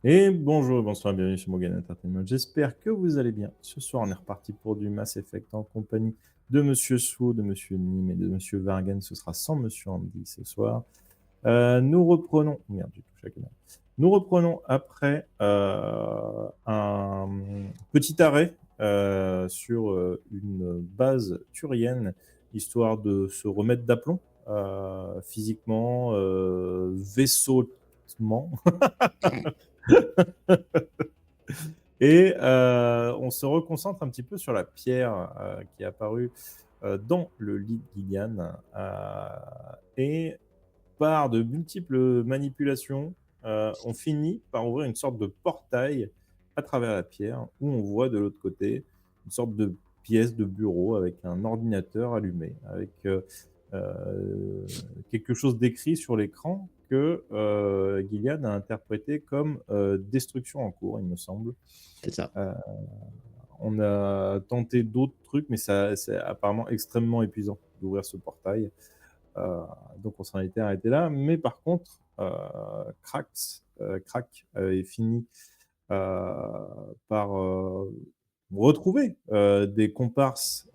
Et bonjour, bonsoir, bienvenue sur Morgan Entertainment. J'espère que vous allez bien. Ce soir, on est reparti pour du Mass Effect en compagnie de Monsieur Swo, de Monsieur Nim et de Monsieur Vargan. Ce sera sans Monsieur Andy ce soir. Nous reprenons. Merde, j'ai touché à la caméra. Nous reprenons après un petit arrêt sur une base turienne, histoire de se remettre d'aplomb physiquement, vaissautement. Et on se reconcentre un petit peu sur la pierre qui est apparue dans le lit de Gillian. Et par de multiples manipulations, on finit par ouvrir une sorte de portail à travers la pierre où on voit de l'autre côté une sorte de pièce de bureau avec un ordinateur allumé, avec quelque chose d'écrit sur l'écran que Gillian a interprété comme destruction en cours, il me semble. C'est ça. On a tenté d'autres trucs, mais c'est apparemment extrêmement épuisant d'ouvrir ce portail. Donc on s'en était arrêté là. Mais par contre, Crack avait fini par retrouver des comparses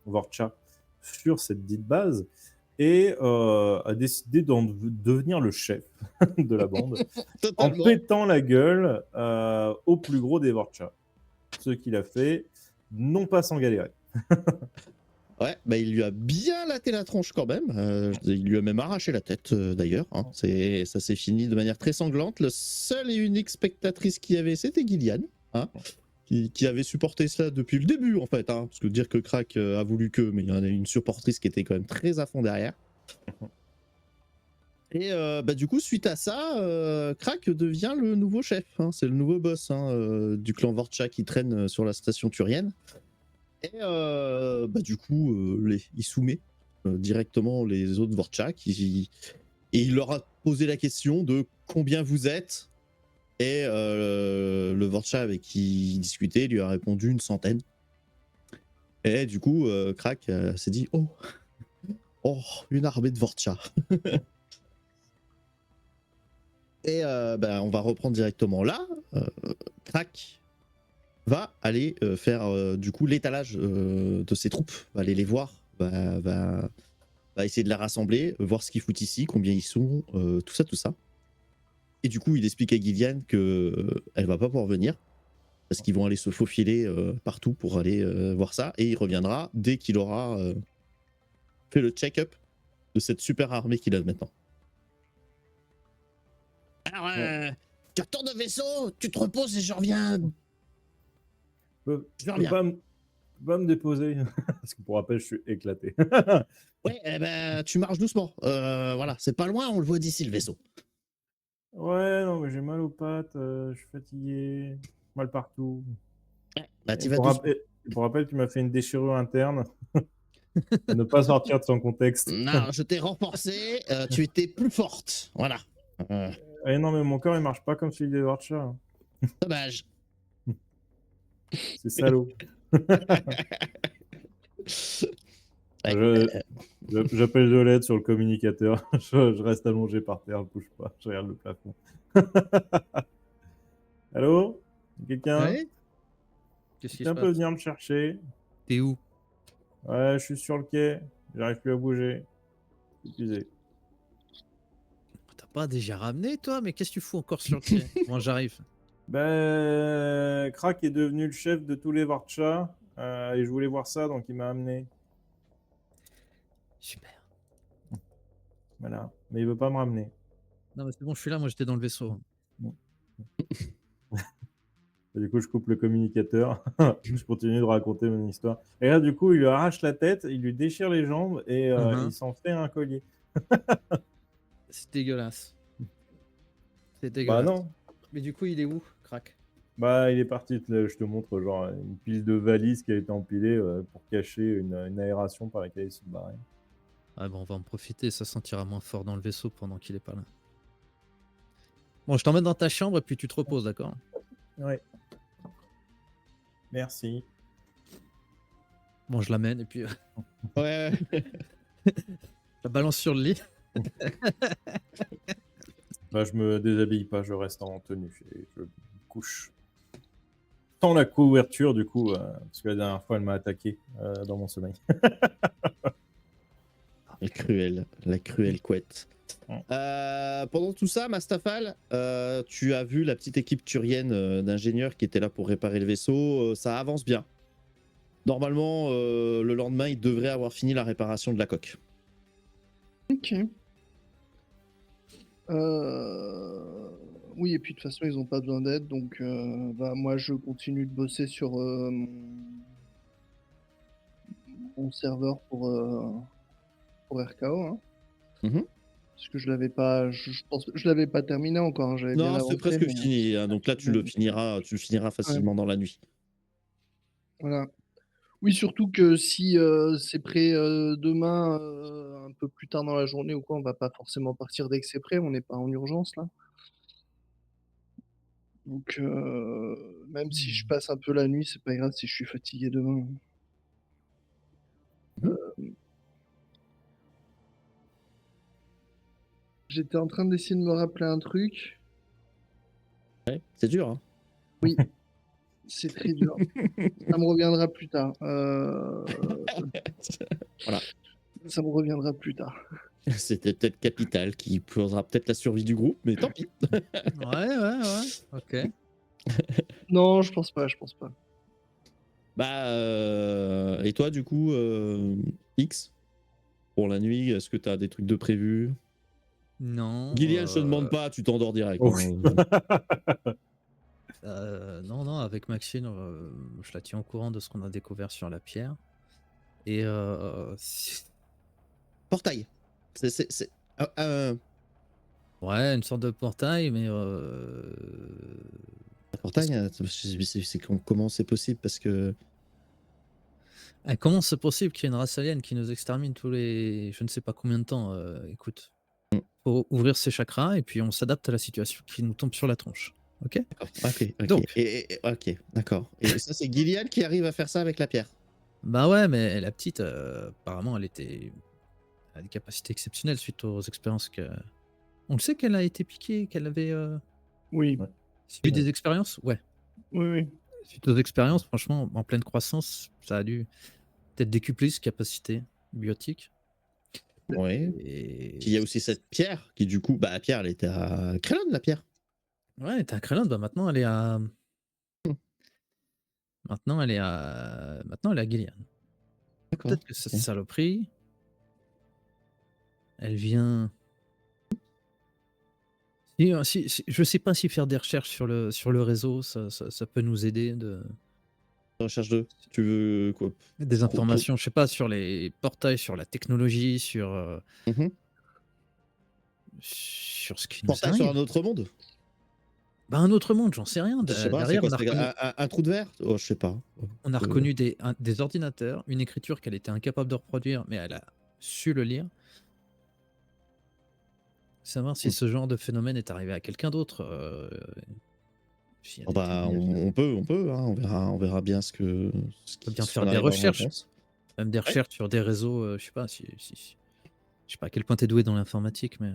Vorcha sur cette dite base et a décidé d'en devenir le chef de la bande en Totalement. pétant la gueule au plus gros des Vorcha. Ce qu'il a fait, non pas sans galérer. Ouais, bah il lui a bien laté la tronche quand même. Il lui a même arraché la tête d'ailleurs. Hein. Ça s'est fini de manière très sanglante. Le seul et unique spectatrice qui avait, c'était Gillian, hein, qui avait supporté cela depuis le début en fait. Hein, parce que dire que Crack a voulu que, mais il y en a une supportrice qui était quand même très à fond derrière. Et bah, du coup, suite à ça, Crack devient le nouveau chef. Hein. C'est le nouveau boss hein, du clan Vorcha qui traîne sur la station turienne. Et bah, du coup, il soumet directement les autres Vorchak. Et il leur a posé la question de combien vous êtes. Et le Vorcha avec qui il discutait lui a répondu une centaine. Et du coup, Crack s'est dit oh, une armée de Vorcha. Et bah, on va reprendre directement là. Crack va aller faire du coup l'étalage de ses troupes, va aller les voir, va essayer de la rassembler, voir ce qu'ils foutent ici, combien ils sont, tout ça, tout ça. Et du coup, il explique à Gillian que elle va pas pouvoir venir parce qu'ils vont aller se faufiler partout pour aller voir ça, et il reviendra dès qu'il aura fait le check-up de cette super armée qu'il a maintenant. Alors, Ouais. tu retournes au vaisseau, tu te reposes et je reviens. Je peux pas me déposer parce que pour rappel, je suis éclaté. Ouais, eh ben, tu marches doucement. Voilà, c'est pas loin, on le voit d'ici le vaisseau. Ouais, non, mais j'ai mal aux pattes, je suis fatigué, mal partout. Ouais, bah, Et tu vas doucement. pour rappel, tu m'as fait une déchirure interne à ne pas sortir de son contexte. Non, je t'ai renforcé, tu étais plus forte. Voilà. Euh, Et non, mais mon corps, il marche pas comme celui des Watchers. Dommage. C'est salaud. Ouais, Je, j'appelle de l'aide sur le communicateur. Je reste allongé par terre, je bouge pas. Je regarde le plafond. Allô? Quelqu'un? Ouais? Qu'est-ce qui se Quelqu'un peut passe? venir me chercher? T'es où? Ouais, je suis sur le quai. J'arrive plus à bouger. Épuisé. T'as pas déjà ramené, toi? Mais qu'est-ce que tu fous encore sur le quai? Moi, j'arrive. Ben, Krak est devenu le chef de tous les Varcha. Et je voulais voir ça, donc il m'a amené. Super. Voilà. Mais il veut pas me ramener. Non, mais c'est bon, je suis là. Moi, j'étais dans le vaisseau. Bon. Et du coup, je coupe le communicateur. Je continue de raconter mon histoire. Et là, du coup, il lui arrache la tête, il lui déchire les jambes et il s'en fait un collier. C'est dégueulasse. C'est Bah dégueulasse. non. Mais du coup, il est où, Crac? Bah, il est parti. Je te montre genre une pile de valises qui a été empilée pour cacher une aération par laquelle il se barrait. Ah bon, on va en profiter. Ça sentira moins fort dans le vaisseau pendant qu'il est pas là. Bon, je t'emmène dans ta chambre et puis tu te reposes, d'accord? Ouais. Merci. Bon, je l'amène et puis ouais. je la balance sur le lit. Bah, je me déshabille pas, je reste en tenue et je me couche. Sans la couverture, du coup, parce que la dernière fois, elle m'a attaqué dans mon sommeil. La cruelle couette. Ouais. Pendant tout ça, Mastafal, tu as vu la petite équipe turienne d'ingénieurs qui était là pour réparer le vaisseau. Ça avance bien. Normalement, le lendemain, ils devraient avoir fini la réparation de la coque. Ok. Oui, et puis de toute façon, ils n'ont pas besoin d'aide, donc moi, je continue de bosser sur mon serveur pour RKO. Hein. Mhm. Parce que je l'avais pas, je pense, je l'avais pas terminé encore. Hein, j'avais bien Non, avancé, c'est presque mais, fini. Hein, donc là, tu le finiras facilement dans la nuit. Voilà. Oui, surtout que si c'est prêt demain, un peu plus tard dans la journée ou quoi, on va pas forcément partir dès que c'est prêt. On n'est pas en urgence là. Donc même si je passe un peu la nuit, c'est pas grave si je suis fatigué demain. J'étais en train d'essayer de me rappeler un truc. Ouais, c'est dur. Hein. Oui, c'est très dur. Ça me reviendra plus tard. Voilà. Ça me reviendra plus tard. C'était peut-être Capital qui posera peut-être la survie du groupe, mais tant pis. Ouais, ok. Non, je pense pas, je pense pas. Bah, et toi, du coup, X, pour la nuit, est-ce que tu as des trucs de prévu? Non. Gillian, je te demande pas, tu t'endors direct. Oh. Hein. Non, avec Maxine, je la tiens au courant de ce qu'on a découvert sur la pierre. Et Portail. C'est ouais, une sorte de portail, mais un portail, comment c'est possible? Parce que comment c'est possible qu'il y ait une race alien qui nous extermine tous les je ne sais pas combien de temps? Écoute, faut ouvrir ses chakras et puis on s'adapte à la situation qui nous tombe sur la tronche. Ok? ok. Donc. Ok, d'accord. Et ça, c'est Gillian qui arrive à faire ça avec la pierre. Bah ouais, mais la petite, apparemment, elle a des capacités exceptionnelles suite aux expériences que. On le sait qu'elle a été piquée, qu'elle avait Oui, Ouais. suivi des expériences? Ouais. oui. Suite aux expériences, franchement, en pleine croissance, ça a dû peut-être décupler ses capacités biotiques. Ouais. Et Puis il y a aussi cette pierre qui, du coup, bah, la pierre, elle était à Crélon, la pierre. ouais, elle était à Krellin, bah maintenant elle est à. Maintenant elle est à Gillian. D'accord. Peut-être que cette ok. saloperie, elle vient. Je sais pas si faire des recherches sur le réseau, ça peut nous aider de. Recherche 2. Tu veux quoi? Des informations, je sais pas, sur les portails, sur la technologie, sur Mhm. ce qui nous Portail sur arrive. un autre monde? Bah, un autre monde, j'en sais rien. Je sais pas, c'est Derrière, quoi? on a C'est reconnu, un trou de verre? Oh, je sais pas. on a reconnu des ordinateurs, une écriture qu'elle était incapable de reproduire, mais elle a su le lire. Savoir si ce genre de phénomène est arrivé à quelqu'un d'autre. S'il y a Oh des bah, témoignages. on peut, hein, on verra bien ce On peut bien ce faire qu'on des arrive à en recherches, réponse. même des recherches sur des réseaux. Je sais pas je sais pas à quel point t'es doué dans l'informatique, mais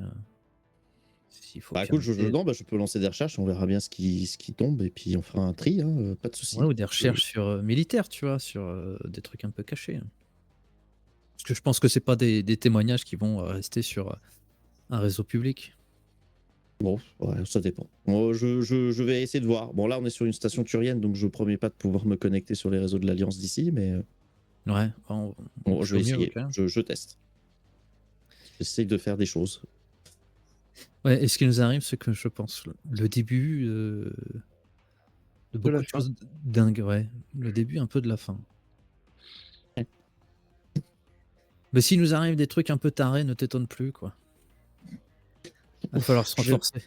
s'il faut Bah écoute, pirater. non, bah, je peux lancer des recherches, on verra bien ce qui tombe et puis on fera un tri, hein, pas de souci. Ouais, ou des recherches sur militaires, tu vois, sur des trucs un peu cachés. Parce que je pense que c'est pas des témoignages qui vont rester sur un réseau public. Bon, ouais, ça dépend. Bon, je vais essayer de voir. Bon, là, on est sur une station turienne, donc je promets pas de pouvoir me connecter sur les réseaux de l'Alliance d'ici, mais Ouais, bon, je vais fait au mieux, essayer. ok. Je teste. J'essaye de faire des choses. Ouais, et ce qui nous arrive, c'est que je pense le début de beaucoup la de fin. choses dingues, ouais. Le début un peu de la fin. Ouais. Mais s'il nous arrive des trucs un peu tarés, ne t'étonne plus, quoi. Il va falloir se renforcer.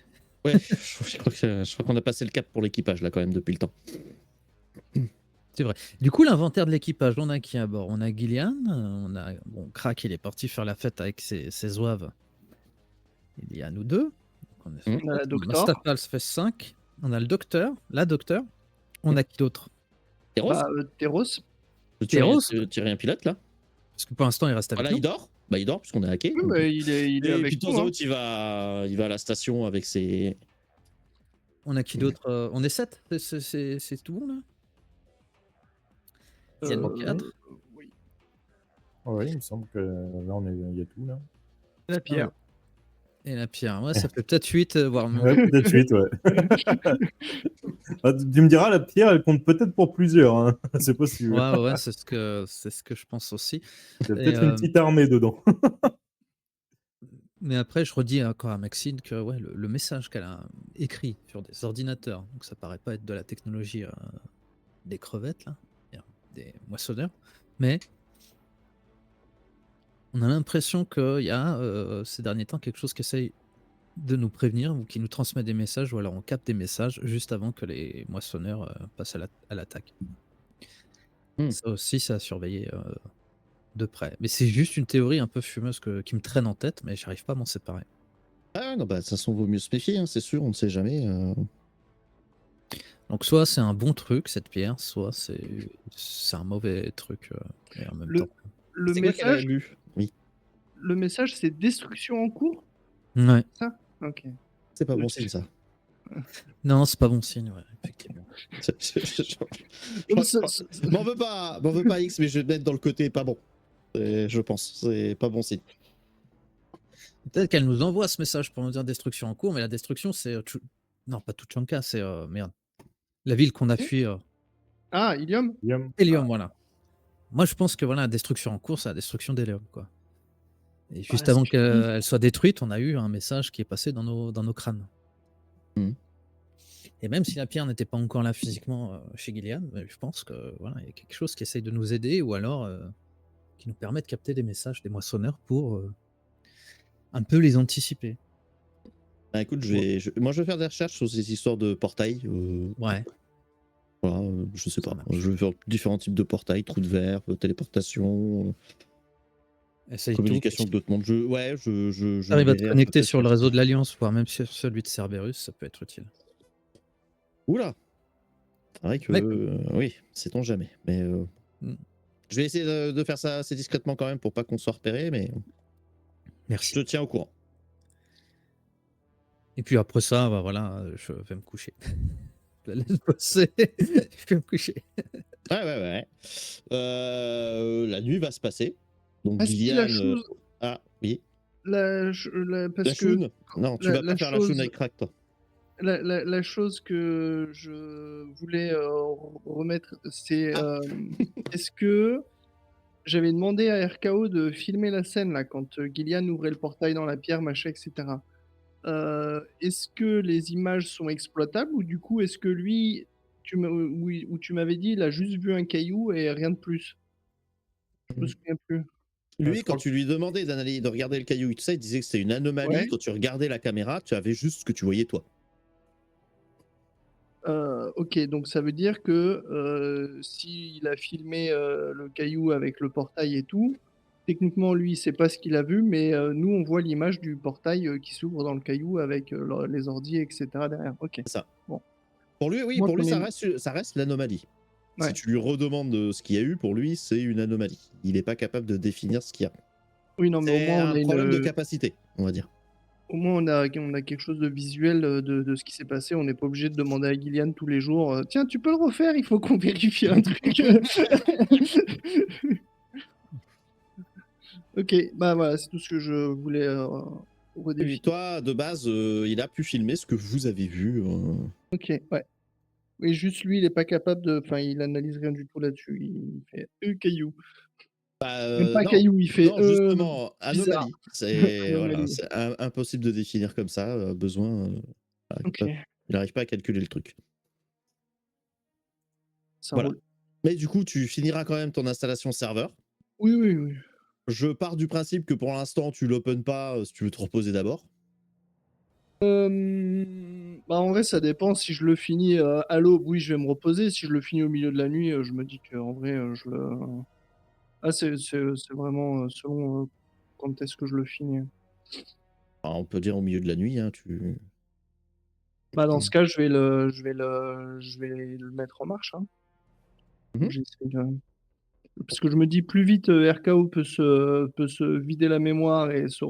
Ouais, je crois qu'on a passé le cap pour l'équipage, là, quand même, depuis le temps. C'est vrai. Du coup, l'inventaire de l'équipage, on a qui à bord? On a Gillian, on a. Bon, Krak, il est parti faire la fête avec ses zouaves. Il y a nous deux. Donc, on est On a la docteur. Mastapal, ça fait 5. On a le docteur, la docteur. On a qui d'autre? Terros, Bah, Terros. tu Terros tirer un pilote, là? Parce que pour l'instant, il reste avec Voilà, nous. il dort. Bah, il dort puisqu'on est hacké. Oui, donc. bah, il est Et avec puis de temps nous, en hein. temps, il va à la station avec ses. On a qui d'autre On est 7. C'est tout bon là. Il y a le Euh, 4. oui. Ouais, il me semble que là, il y a tout, là. La pierre. Et la pierre. Ouais, ça fait peut-être 8, voire Ouais, peut-être 8, ouais. Ah, tu me diras, la pierre, elle compte peut-être pour plusieurs, hein. C'est possible. Ouais, c'est ce que je pense aussi. Il y a Et, peut-être une petite armée dedans. mais après, je redis encore à Maxine que ouais, le message qu'elle a écrit sur des ordinateurs, donc ça paraît pas être de la technologie des crevettes, là, des moissonneurs, mais on a l'impression qu'il y a ces derniers temps quelque chose qui essaye de nous prévenir ou qui nous transmet des messages, ou alors on capte des messages juste avant que les moissonneurs passent à l'attaque. Ça aussi, c'est à surveiller de près. Mais c'est juste une théorie un peu fumeuse qui me traîne en tête, mais j'arrive pas à m'en séparer. Ah non, bah, de toute façon, vaut mieux se méfier, hein, c'est sûr, on ne sait jamais. Donc soit c'est un bon truc, cette pierre, soit c'est un mauvais truc. Et en même Le, temps. le C'est quoi qu'elle a message, lu? Oui, le message, c'est destruction en cours, Ouais. ça? Ok. c'est pas bon Ok. signe ça. Non, c'est pas bon signe, ouais, effectivement. Non, M'en veux pas X, mais je vais te mettre dans le côté pas bon. Je pense, c'est pas bon signe. Peut-être qu'elle nous envoie ce message pour nous dire destruction en cours, mais la destruction, c'est. Non, pas Tuchanka, c'est. Merde. La ville qu'on a fui. Ah, Ilium? Guillaume. Helium, voilà. Moi, je pense que voilà, la destruction en cours, c'est la destruction d'Helium, quoi. Et juste Ah, avant c'est qu'elle soit détruite, on a eu un message qui est passé dans nos crânes. Mhm. Et même si la pierre n'était pas encore là physiquement chez Gilead, je pense que voilà, il y a quelque chose qui essaye de nous aider, ou alors qui nous permet de capter des messages des moissonneurs pour un peu les anticiper. Bah écoute, moi je vais faire des recherches sur ces histoires de portails. Ouais, Voilà, je sais ça pas. marche. Je vais faire différents types de portails, trous de verre, téléportation, Essaye communication tout. avec d'autres mondes. Je Arrive à te verrai un peu connecter plus sur le sur réseau ça. de l'Alliance, voire même sur celui de Cerberus, ça peut être utile. Oula! C'est vrai que Ouais. oui, sait-on jamais. Mais Mm. je vais essayer de faire ça assez discrètement quand même pour pas qu'on soit repéré, mais je Merci. te tiens au courant. Et puis après ça, bah voilà, je vais me coucher. Je la laisse bosser. Je vais me coucher. Ouais. La nuit va se passer. Donc Ah, si, la Gillian. chose, Ah oui. parce La que choune? Non, tu la, vas pas la faire la choune chose, avec Crack, toi. la chose que je voulais remettre, c'est est-ce que j'avais demandé à RKO de filmer la scène là quand Gillian ouvrait le portail dans la pierre, machin, etc. Est-ce que les images sont exploitables ou du coup est-ce que lui, ou tu m'avais dit, il a juste vu un caillou et rien de plus? Je me souviens plus. Lui, Je quand crois tu lui demandais d'analyser, de regarder le caillou et tout ça, il disait que c'était une anomalie. Ouais. Quand tu regardais la caméra, tu avais juste ce que tu voyais toi. Ok, donc ça veut dire que s'il a filmé le caillou avec le portail et tout, techniquement lui, c'est pas ce qu'il a vu, mais nous, on voit l'image du portail qui s'ouvre dans le caillou avec les ordi, etc. derrière. Ok. C'est ça. Bon. Pour lui, oui, Moi, pour lui, qu'on est... ça reste l'anomalie. Si Ouais. tu lui redemandes ce qu'il y a eu, pour lui, c'est une anomalie. Il n'est pas capable de définir ce qu'il y a. Oui, non, mais au C'est moins, on un a problème de une... capacité, on va dire. Au moins, on a quelque chose de visuel de ce qui s'est passé. On n'est pas obligé de demander à Gillian tous les jours tiens, tu peux le refaire, il faut qu'on vérifie un truc. Ok, bah voilà, c'est tout ce que je voulais Et redéfinir. toi, de base, il a pu filmer ce que vous avez vu. Ok, ouais. Oui, juste lui, il est pas capable de. Enfin, il analyse rien du tout là-dessus. Il fait caillou. Même pas Non, caillou, il fait non, justement, bizarre. anomalie. C'est voilà, Anomalie. c'est impossible de définir comme ça. Besoin, Ok, il n'arrive pas à calculer le truc. ça Voilà. roule. Mais du coup, tu finiras quand même ton installation serveur. Oui. Je pars du principe que pour l'instant, tu l'open pas si tu veux te reposer d'abord. Bah en vrai, ça dépend. Si je le finis à l'aube, oui, je vais me reposer. Si je le finis au milieu de la nuit, je me dis qu'en vrai, je le. Ah, c'est vraiment selon quand est-ce que je le finis. Enfin, on peut dire au milieu de la nuit. Hein, Bah dans ce cas, je vais le mettre en marche. Hein. Mhm. J'essaie de Parce que je me dis, plus vite RKO peut se vider la mémoire et se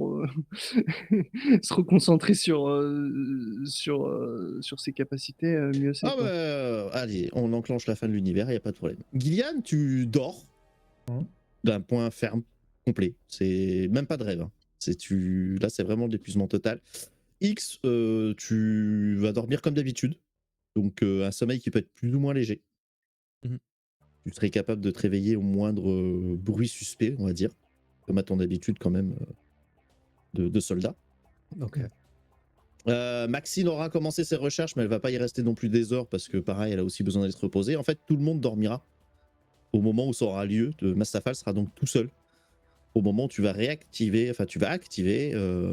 reconcentrer sur ses capacités, mieux c'est, Ah quoi. bah, allez, on enclenche la fin de l'univers, y a pas de problème. Gillian, tu dors Mhm. d'un point ferme, complet. C'est même pas de rêve, hein. Là, c'est vraiment de l'épuisement total. X, tu vas dormir comme d'habitude. Donc, un sommeil qui peut être plus ou moins léger. Mhm. Tu serais capable de te réveiller au moindre bruit suspect, on va dire. Comme à ton habitude, quand même, de soldat. Ok. Maxine aura commencé ses recherches, mais elle va pas y rester non plus des heures parce que, pareil, elle a aussi besoin d'être reposée. En fait, tout le monde dormira au moment où ça aura lieu. Mastafal sera donc tout seul au moment où tu vas activer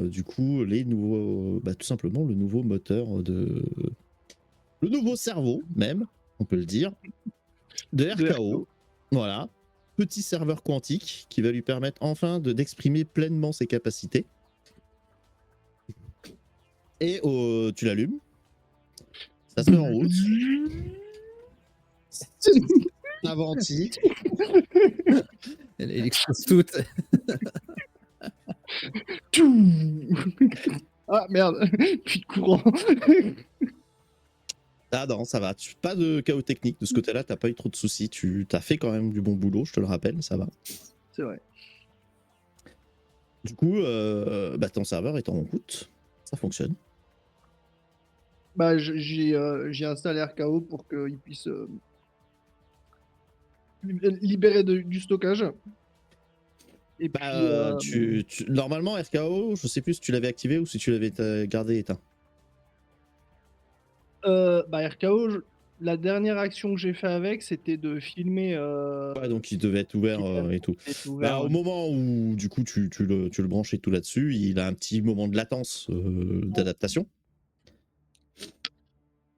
du coup les nouveaux, tout simplement le nouveau moteur le nouveau cerveau même, on peut le dire, de De RKO. RKO. Voilà, petit serveur quantique qui va lui permettre enfin d'exprimer pleinement ses capacités. Et tu l'allumes, ça se met en route. Avanti. Elle explose toute. Ah merde, plus de courant. Ah non, ça va. Pas de chaos technique de ce côté-là, t'as pas eu trop de soucis. Tu as fait quand même du bon boulot, je te le rappelle, ça va. C'est vrai. Du coup, ton serveur est en route, ça fonctionne. Bah, j'ai installé RKO pour qu'il puisse libérer du stockage. Et puis, Normalement, RKO, je sais plus si tu l'avais activé ou si tu l'avais gardé éteint. RKO, la dernière action que j'ai fait avec, c'était de filmer. Ouais, donc il devait être ouvert et tout. qui était ouvert, Au ouais. moment où du coup tu le branches et tout là-dessus, il a un petit moment de latence d'adaptation.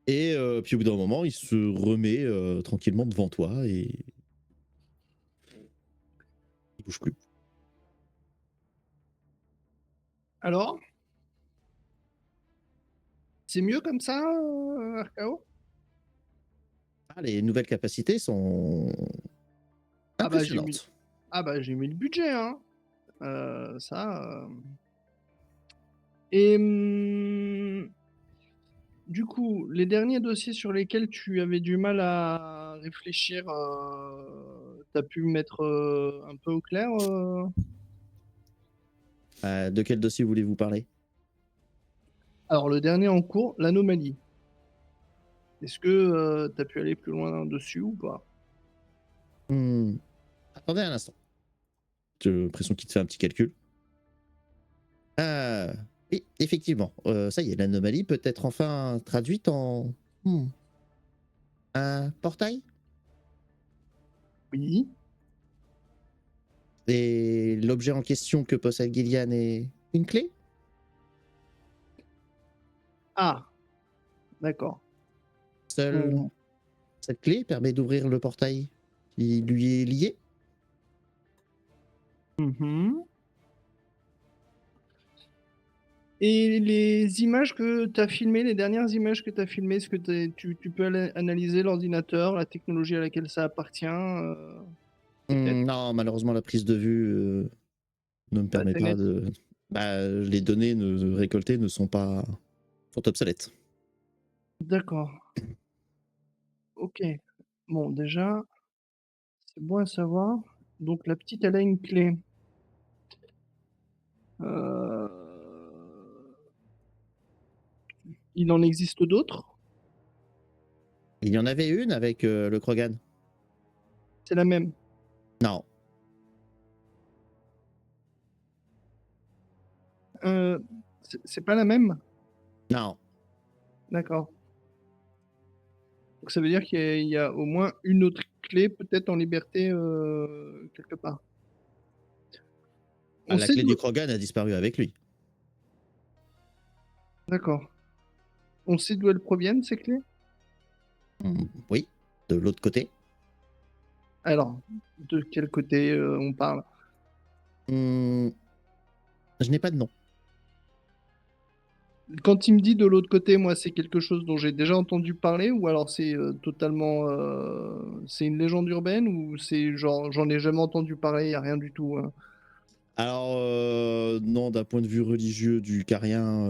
Et puis au bout d'un moment, il se remet tranquillement devant toi et il bouge plus. Alors, c'est mieux comme ça, RKO? Ah, les nouvelles capacités sont Ah bah j'ai mis, impressionnantes. j'ai mis le budget, hein. Ça. Et du coup, les derniers dossiers sur lesquels tu avais du mal à réfléchir, t'as pu mettre un peu au clair. De quel dossier voulez-vous parler? Alors, le dernier en cours, l'anomalie. Est-ce que tu as pu aller plus loin dessus ou pas? Attendez un instant. J'ai l'impression qu'il te fait un petit calcul. Ah, oui, effectivement. Ça y est, l'anomalie peut être enfin traduite en un portail. Oui. Et l'objet en question que possède Gillian est une clé. Ah, d'accord. Seule cette clé permet d'ouvrir le portail qui lui est lié. Mhm. Et les images que tu as filmées, les dernières images que tu as filmées, est-ce que tu peux analyser l'ordinateur, la technologie à laquelle ça appartient peut-être? Non, malheureusement, la prise de vue ne me Pas permet pas net. de. Les données récoltées ne sont pas sont obsolètes. D'accord. Ok. Bon, déjà, c'est bon à savoir. Donc, la petite, elle a une clé. Euh, Il en existe d'autres? Il y en avait une avec le Krogan. C'est la même. Non, Euh, c'est pas la même? non. D'accord. Donc ça veut dire qu'il y a au moins une autre clé, peut-être en liberté, quelque part. On La sait clé d'où... du Krogan a disparu avec lui. D'accord. On sait d'où elles proviennent, ces clés? Oui, de l'autre côté. Alors, de quel côté on parle? Je n'ai pas de nom. Quand il me dit de l'autre côté, moi, c'est quelque chose dont j'ai déjà entendu parler, ou alors c'est totalement, c'est une légende urbaine, ou c'est genre, j'en ai jamais entendu parler, il n'y a rien du tout, hein. Alors, non, d'un point de vue religieux du Carien,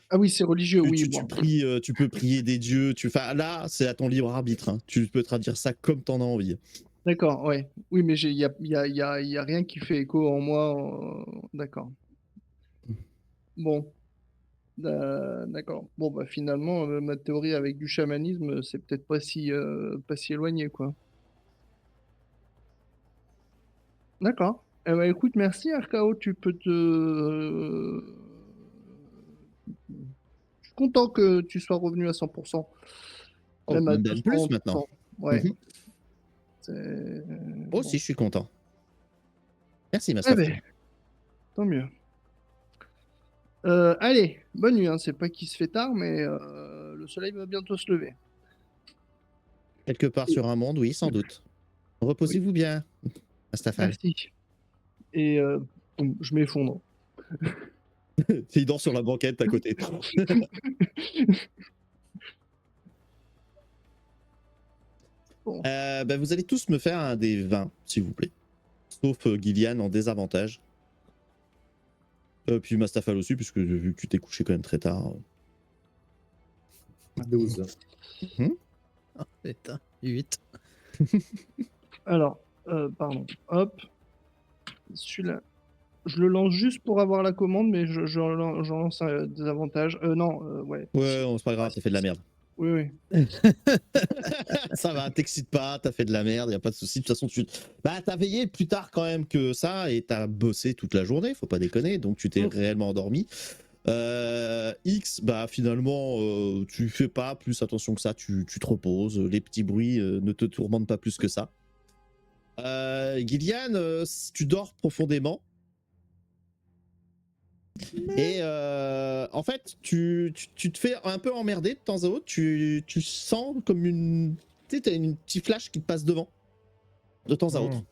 Ah oui, c'est religieux, oui, tu bon. pries, tu peux prier des dieux. Enfin, là, c'est à ton libre arbitre, hein. Tu peux traduire ça comme t'en as envie. D'accord, ouais. Oui, mais il y a, y a rien qui fait écho en moi. D'accord. Bon, d'accord. Bon, bah finalement, ma théorie avec du chamanisme, c'est peut-être pas si éloigné, quoi. D'accord. Eh ben, écoute, merci RKO, tu peux te... Je suis content que tu sois revenu à 100%, Oh, même à même plus maintenant. 200%. Ouais, Mhm. c'est... Moi Bon. aussi, je suis content. Merci, Eh Mastaf. ben, tant mieux. Allez, bonne nuit, hein. C'est pas qu'il se fait tard, mais le soleil va bientôt se lever. Quelque part sur un monde, oui, sans doute. Oui, Reposez-vous bien, Mastafal. merci. Et je m'effondre. Il dort sur la banquette à côté. Bon. Bah, vous allez tous me faire un des 20, s'il vous plaît. Sauf Gillian en désavantage. Puis Mastafal aussi, puisque vu que tu t'es couché quand même très tard. 12. Oh, putain, 8. Alors, pardon. Hop, celui-là. Je le lance juste pour avoir la commande, mais j'en lance des avantages. Non, ouais. Ouais, non, c'est pas Ah, grave, t'as fait de la merde. Oui, oui. Ça va, t'excites pas, t'as fait de la merde, y a pas de souci. De toute façon, t'as veillé plus tard quand même que ça et t'as bossé toute la journée, faut pas déconner, donc tu t'es réellement endormi. X, bah finalement, tu fais pas plus attention que ça, tu te reposes, les petits bruits ne te tourmentent pas plus que ça. Gillian, tu dors profondément. Et en fait, tu te fais un peu emmerder de temps à autre. Tu sens comme une. Tu sais, t'as une petite flash qui te passe devant, de temps à autre.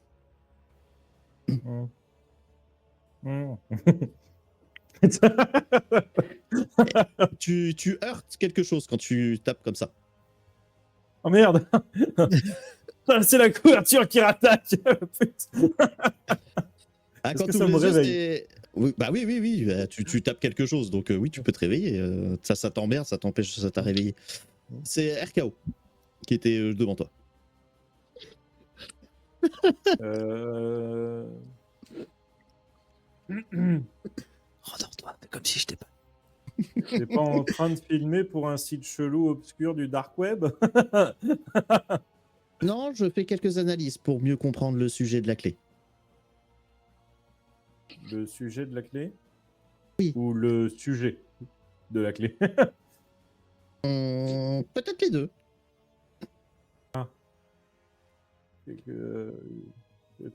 Tu heurtes quelque chose quand tu tapes comme ça. Oh merde. C'est la couverture qui rattaque. Ah, Est-ce quand que tu ça ouvres me les yeux, réveille? c'est. Oui, bah oui, tu tapes quelque chose, donc oui, tu peux te réveiller. Ça t'emmerde, ça t'empêche, ça t'a réveillé. C'est RKO qui était devant toi. Rendors-toi, fais comme si je t'ai pas. T'es pas en train de filmer pour un site chelou obscur du dark web? Non, je fais quelques analyses pour mieux comprendre le sujet de la clé. Le sujet de la clé? Oui. Ou le sujet de la clé? Peut-être les deux. C'est que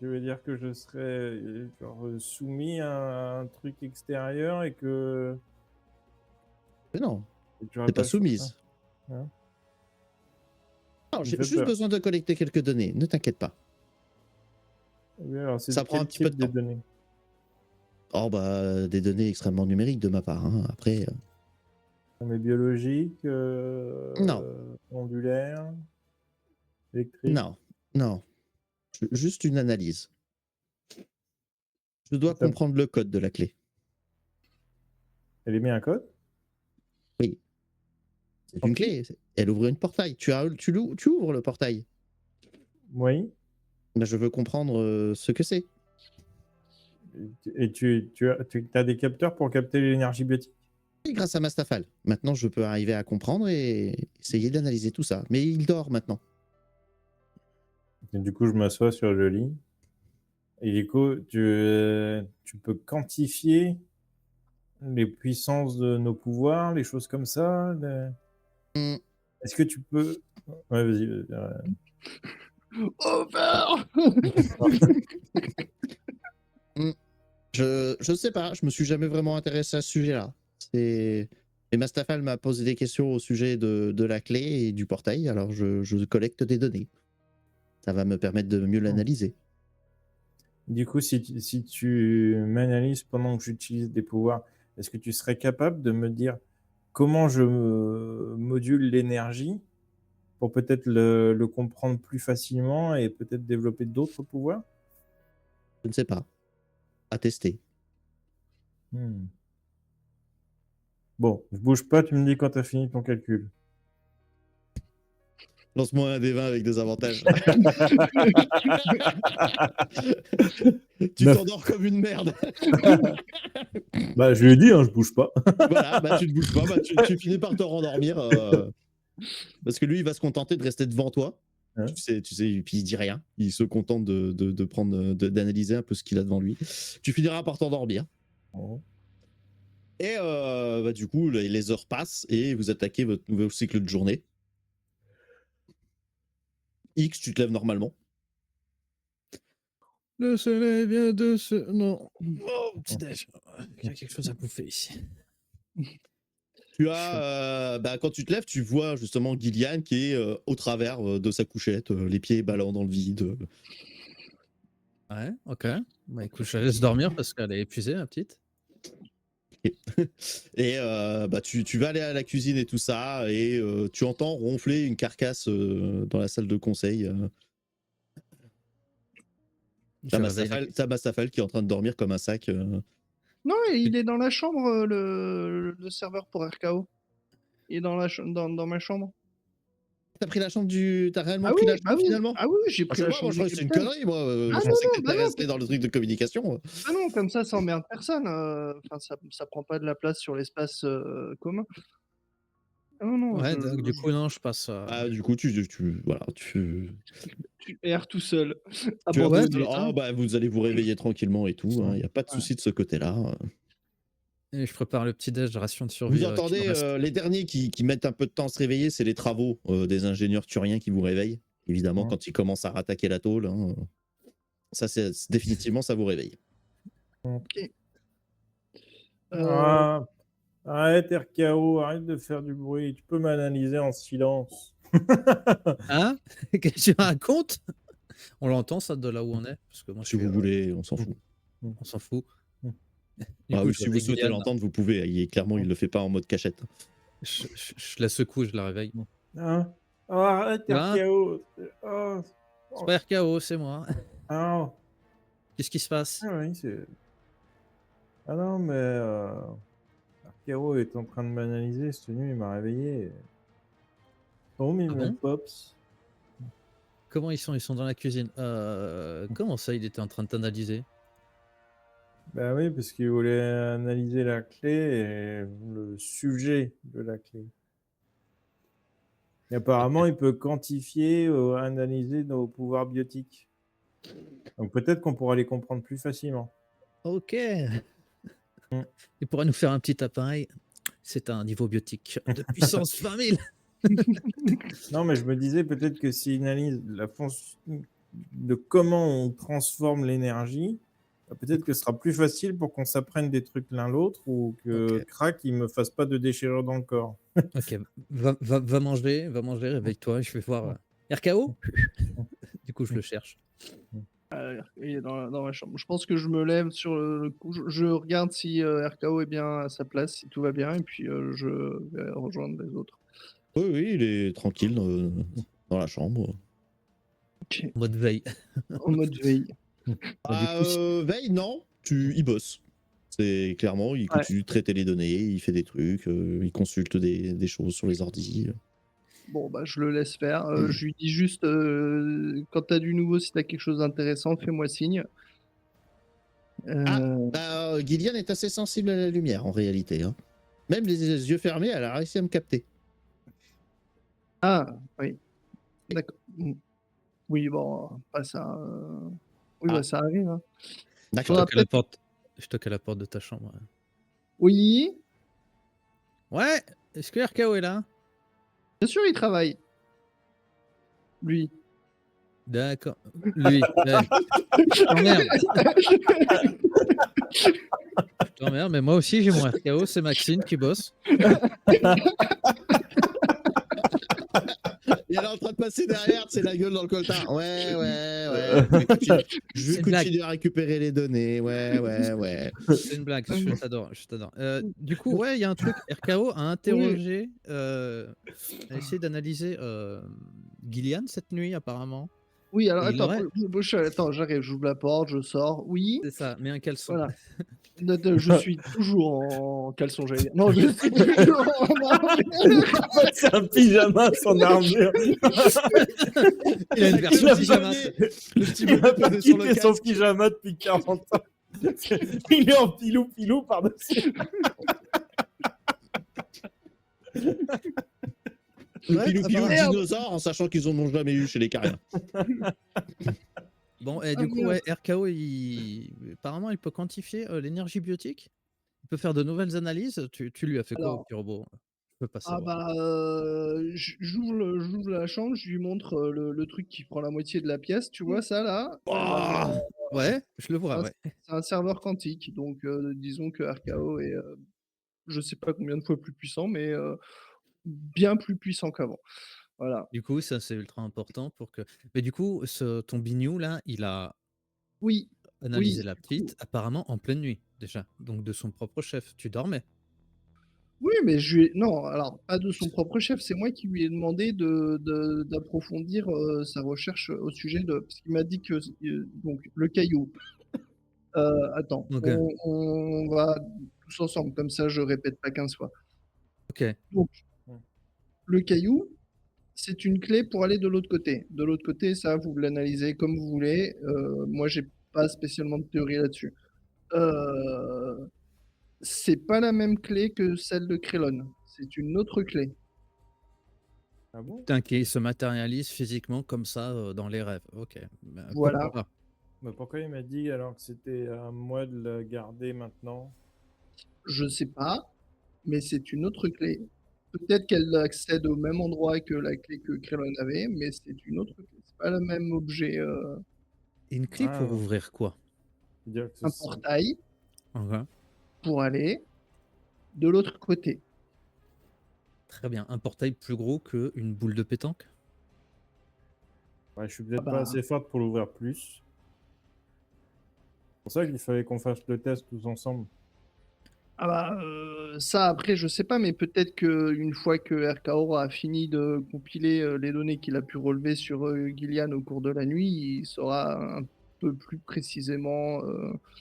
tu veux dire que je serais genre, soumis à un truc extérieur et que Mais non, tu n'aurais t'es pas pas le choix. soumise. Hein. Non, Ça me j'ai fait juste peur. besoin de collecter quelques données, ne t'inquiète pas. Oui, alors c'est Ça prend un quel petit peu type de de temps. données? Oh bah des données extrêmement numériques de ma part, hein. Après, Mais biologiques, non, ondulaires, électriques? non, non. Juste une analyse. Je dois Ça- comprendre le code de la clé. Elle émet un code? Oui, c'est une Sorti? clé. Elle ouvre une portail. Tu ouvres le portail. Oui. Ben, je veux comprendre ce que c'est. Et tu as des capteurs pour capter l'énergie biotique? Et grâce à Mastafal. Maintenant, je peux arriver à comprendre et essayer d'analyser tout ça. Mais il dort maintenant. Et du coup, je m'assois sur le lit. Et du coup, tu peux quantifier les puissances de nos pouvoirs, les choses comme ça. Hmm, Est-ce que tu peux... Ouais, vas-y. Over. hmm. Je sais pas, je me suis jamais vraiment intéressé à ce sujet-là. Et Mastafal m'a posé des questions au sujet de la clé et du portail, alors je collecte des données. Ça va me permettre de mieux l'analyser. Du coup, si tu m'analyses pendant que j'utilise des pouvoirs, est-ce que tu serais capable de me dire comment je module l'énergie pour peut-être le comprendre plus facilement et peut-être développer d'autres pouvoirs? Je ne sais pas. À tester. Hmm. Bon, je bouge pas, tu me dis quand tu as fini ton calcul. Lance-moi un D20 avec des avantages. Tu Neuf. t'endors comme une merde. Bah, je lui ai dit, hein, je bouge pas. Voilà, bah tu ne bouges pas, bah, tu finis par te rendormir. Parce que lui, il va se contenter de rester devant toi. Ouais. Tu sais, et puis il dit rien. Il se contente de prendre, d'analyser un peu ce qu'il a devant lui. Tu finiras par t'endormir. Bon. Et bah, du coup, les heures passent et vous attaquez votre nouveau cycle de journée. X, tu te lèves normalement. Le soleil vient de se... Non. Oh, petit-déj. Il y a quelque chose à bouffer ici. Tu as, bah, quand tu te lèves, tu vois justement Gillian qui est au travers de sa couchette, les pieds ballants dans le vide. Ouais, ok. Bah écoute, je la laisse dormir parce qu'elle est épuisée, la petite. Et bah, tu vas aller à la cuisine et tout ça, et tu entends ronfler une carcasse dans la salle de conseil. Je réveille la- T'as Mastafal qui est en train de dormir comme un sac. Non, il est dans la chambre, le serveur pour RKO. Il est dans ma chambre. T'as pris la chambre du. T'as réellement Ah pris oui, la chambre finalement? ah oui, j'ai pris C'est la moi, chambre je du crois que c'est une capitaine. connerie, moi. Ah Je non, pensais que non, t'étais bah non, resté dans le truc de communication. ah non, comme ça emmerde personne. Enfin, ça prend pas de la place sur l'espace commun. Ah non, non, Ouais, donc, du coup, non, je passe. Ah, du coup, voilà, tu erres tout seul, tu as abandonné. oh, bah, vous allez vous réveiller tranquillement et tout. Il n'y a pas de souci de ce côté-là. Et je prépare le petit-déj, ration de survie. Vous qui me entendez reste. les derniers qui mettent un peu de temps à se réveiller, c'est les travaux des ingénieurs turiens qui vous réveillent. Évidemment, Ouais. quand ils commencent à rattaquer la tôle, hein, ça, définitivement, ça vous réveille. Ah, arrête, RKO, arrête de faire du bruit. Tu peux m'analyser en silence. Hein? Qu'est-ce que tu racontes? On l'entend, ça, de là où on est? Parce que moi, Si vous voulez, on s'en fout. on s'en fout. Mm. Du Ah coup, oui, je si vous réveille souhaitez Gillian. l'entendre, vous pouvez. Clairement, il le fait pas en mode cachette. Je la secoue, je la réveille. Hein? Oh, arrête, Hein? RKO. Oh, C'est pas RKO, c'est moi. oh. Qu'est-ce qui se passe? Ah oui, c'est... Ah non, mais RKO est en train de m'analyser. Cette nuit, il m'a réveillé. Oh, mais Ah mes bon? pops. Comment ils sont? Ils sont dans la cuisine. Comment ça, il était en train de t'analyser? Bah oui, parce qu'il voulait analyser la clé et le sujet de la clé. Et apparemment, il peut quantifier, analyser nos pouvoirs biotiques. Donc peut-être qu'on pourra les comprendre plus facilement. Ok. Mm. Il pourrait nous faire un petit appareil. C'est un niveau biotique de puissance 20 000. Non, mais je me disais peut-être que s'il analyse la fonction de comment on transforme l'énergie, bah, peut-être que ce sera plus facile pour qu'on s'apprenne des trucs l'un l'autre ou que Ok. Crack, il me fasse pas de déchirure dans le corps. Ok, va manger, réveille-toi, je vais voir. RKO? Du coup, je le cherche. Il est dans ma chambre. Je pense que je me lève sur le coup. Je regarde si RKO est bien à sa place, si tout va bien, et puis je vais rejoindre les autres. Oui, oui, il est tranquille dans la chambre. Ok. En mode veille. En mode veille. Ah, veille, non, il bosse. C'est clairement, il continue de traiter les données, il fait des trucs, il consulte des choses sur les ordis. Bon, bah, je le laisse faire. Je lui dis juste, quand tu as du nouveau, si tu as quelque chose d'intéressant, fais-moi signe. Gillian est assez sensible à la lumière en réalité. Hein. Même les yeux fermés, elle a réussi à me capter. Ah, oui. D'accord. Oui, bon, pas ça. Oui, bah, ça arrive. Hein. D'accord. Je toque à la porte de ta chambre. Oui, Ouais, est-ce que RKO est là? bien sûr, il travaille. Lui. D'accord. Lui. Ouais. Je t'emmerde. Je t'emmerde, mais moi aussi j'ai mon RKO, c'est Maxine qui bosse. Il est en train de passer derrière, c'est la gueule dans le coltard. Ouais. Je vais C'est une blague. continuer à récupérer les données. Ouais. C'est une blague, je t'adore. Du coup, ouais, il y a un truc. RKO a interrogé, a essayé d'analyser Gillian cette nuit, apparemment. Oui, alors Et il attends, aurait- attends, j'arrive, j'ouvre la porte, je sors. Oui, C'est ça, mais un caleçon. voilà. Je suis toujours en caleçon, j'allais dire. Non, je suis toujours en armure. En fait, c'est un pyjama sans armure. Il a une version Le pyjama. petit Il n'a bonnet pas posé sur le quitté son casque. pyjama depuis 40 ans. Il est en pilou par-dessus. Le Ouais, pilou-pilou de merde. dinosaure, en sachant qu'ils en ont jamais eu chez les Cariens. Bon, et Ah, du coup, merde. ouais, RKO, apparemment, il peut quantifier l'énergie biotique. Il peut faire de nouvelles analyses. Tu lui as fait quoi au Alors, petit robot? Je peux pas ah savoir. bah, j'ouvre la chambre, je lui montre le truc qui prend la moitié de la pièce, tu vois ça là? Oh Ouais, je le vois, Ah, ouais. c'est un serveur quantique, donc disons que RKO est, je sais pas combien de fois plus puissant, mais bien plus puissant qu'avant. Voilà. Du coup, ça, c'est ultra important pour que. Mais du coup, ton bignou, là, il a Oui, analysé oui, la petite, apparemment en pleine nuit, déjà. Donc, de son propre chef. Tu dormais. oui, mais je lui ai non, alors pas de son propre chef, c'est moi qui lui ai demandé d'approfondir, sa recherche au sujet de parce qu'il m'a dit que donc le caillou, attends, Ok. on va tous ensemble, comme ça je répète pas 15 fois. Ok. Donc le caillou, c'est une clé pour aller de l'autre côté. De l'autre côté, ça, vous l'analysez comme vous voulez, moi j'ai pas spécialement de théorie là-dessus. C'est pas la même clé que celle de Krellon, c'est une autre clé. Ah bon? Putain, qui se matérialise physiquement comme ça dans les rêves. Ok. Bah, Voilà. pourquoi pas. Bah, pourquoi il m'a dit alors que c'était à moi de la garder maintenant? Je sais pas, mais c'est une autre clé. Peut-être qu'elle accède au même endroit que la clé que Krellon avait, mais c'est une autre clé. C'est pas le même objet, Une clé pour Ah. ouvrir quoi? Dire que un c'est- portail Ok. pour aller de l'autre côté. Très bien. Un portail plus gros qu'une boule de pétanque? Ouais, je suis peut-être Ah bah. pas assez forte pour l'ouvrir plus. C'est pour ça qu'il fallait qu'on fasse le test tous ensemble. Ah bah, ça après je sais pas, mais peut-être qu'une fois que RKO aura fini de compiler, les données qu'il a pu relever sur, Gillian au cours de la nuit, il saura un peu plus précisément,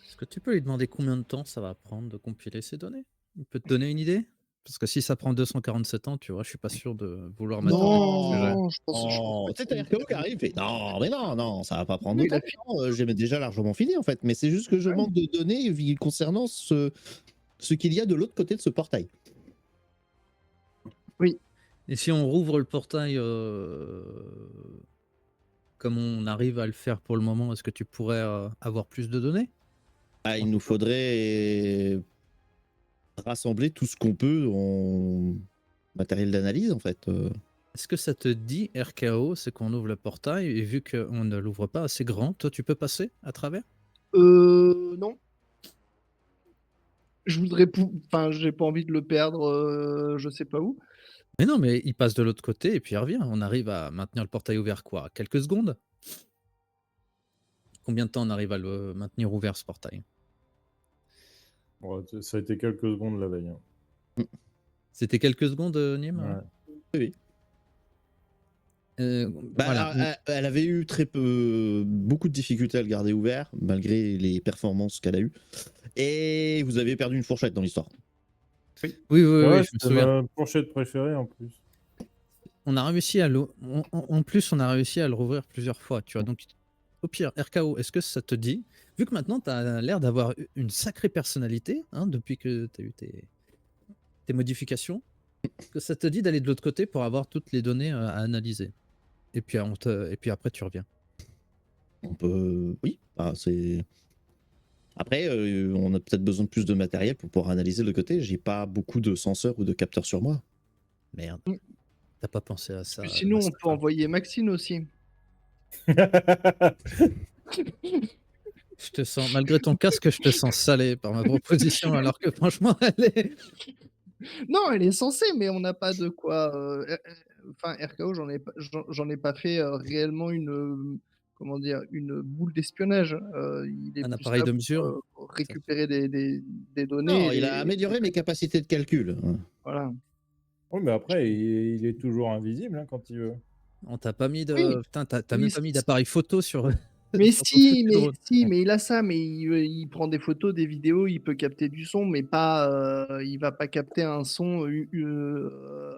Est-ce que tu peux lui demander combien de temps ça va prendre de compiler ces données? Il peut te donner une idée? Parce que si ça prend 247 ans, tu vois, je suis pas sûr de vouloir m'attarder sur le sujet. Non, je pense Oh, pas tu sais, qu'il- t'as RKO qui arrive, fait non, mais non, ça va pas prendre Oui, de il a temps. Non, j'ai déjà largement fini en fait, mais c'est juste que je manque de données concernant ce qu'il y a de l'autre côté de ce portail. Et si on rouvre le portail comme on arrive à le faire pour le moment, est-ce que tu pourrais avoir plus de données? Ah, il nous faudrait rassembler tout ce qu'on peut en matériel d'analyse en fait. Est-ce que ça te dit, RKO, c'est qu'on ouvre le portail et vu qu'on ne l'ouvre pas assez grand, toi tu peux passer à travers? Non. Je voudrais enfin, j'ai pas envie de le perdre, je sais pas où. Mais non, mais il passe de l'autre côté et puis il revient. On arrive à maintenir le portail ouvert quoi? Quelques secondes? Combien de temps on arrive à le maintenir ouvert ce portail? Ouais, ça a été quelques secondes la veille. Hein. C'était quelques secondes, Nîmes? Ouais. Oui. Bah, Voilà. alors, elle avait eu beaucoup de difficultés à le garder ouvert, malgré les performances qu'elle a eues. Et vous avez perdu une fourchette dans l'histoire. Oui, oui, Ouais, oui, je me c'était souviens. ma fourchette préférée en plus. On a réussi à en plus, on a réussi à le rouvrir plusieurs fois, tu vois. Donc, au pire, RKO, est-ce que ça te dit, vu que maintenant tu as l'air d'avoir une sacrée personnalité, hein, depuis que tu as eu tes modifications, que ça te dit d'aller de l'autre côté pour avoir toutes les données à analyser? Et puis, et puis après, tu reviens. On peut. Oui, c'est. Après, on a peut-être besoin de plus de matériel pour pouvoir analyser de l'autre côté. J'ai pas beaucoup de senseurs ou de capteurs sur moi. Merde. Mm. T'as pas pensé à ça? Puis sinon, on peut Mustapha. envoyer Maxine aussi. Je te sens, malgré ton casque, je te sens salé par ma proposition, alors que franchement, elle est. Non, elle est censée, mais on n'a pas de quoi, enfin RKO, j'en ai pas fait réellement comment dire, une boule d'espionnage. Il est Un plus appareil là de mesure. pour récupérer des données Non, et il a amélioré mes capacités de calcul. voilà. Oui, mais après, il est toujours invisible hein, quand il veut. On t'a pas mis Oui, de. Putain, t'as oui, même pas mis d'appareil photo sur, mais sur ton foutu drone. mais il a ça, mais il prend des photos, des vidéos, il peut capter du son, mais pas, il va pas capter un son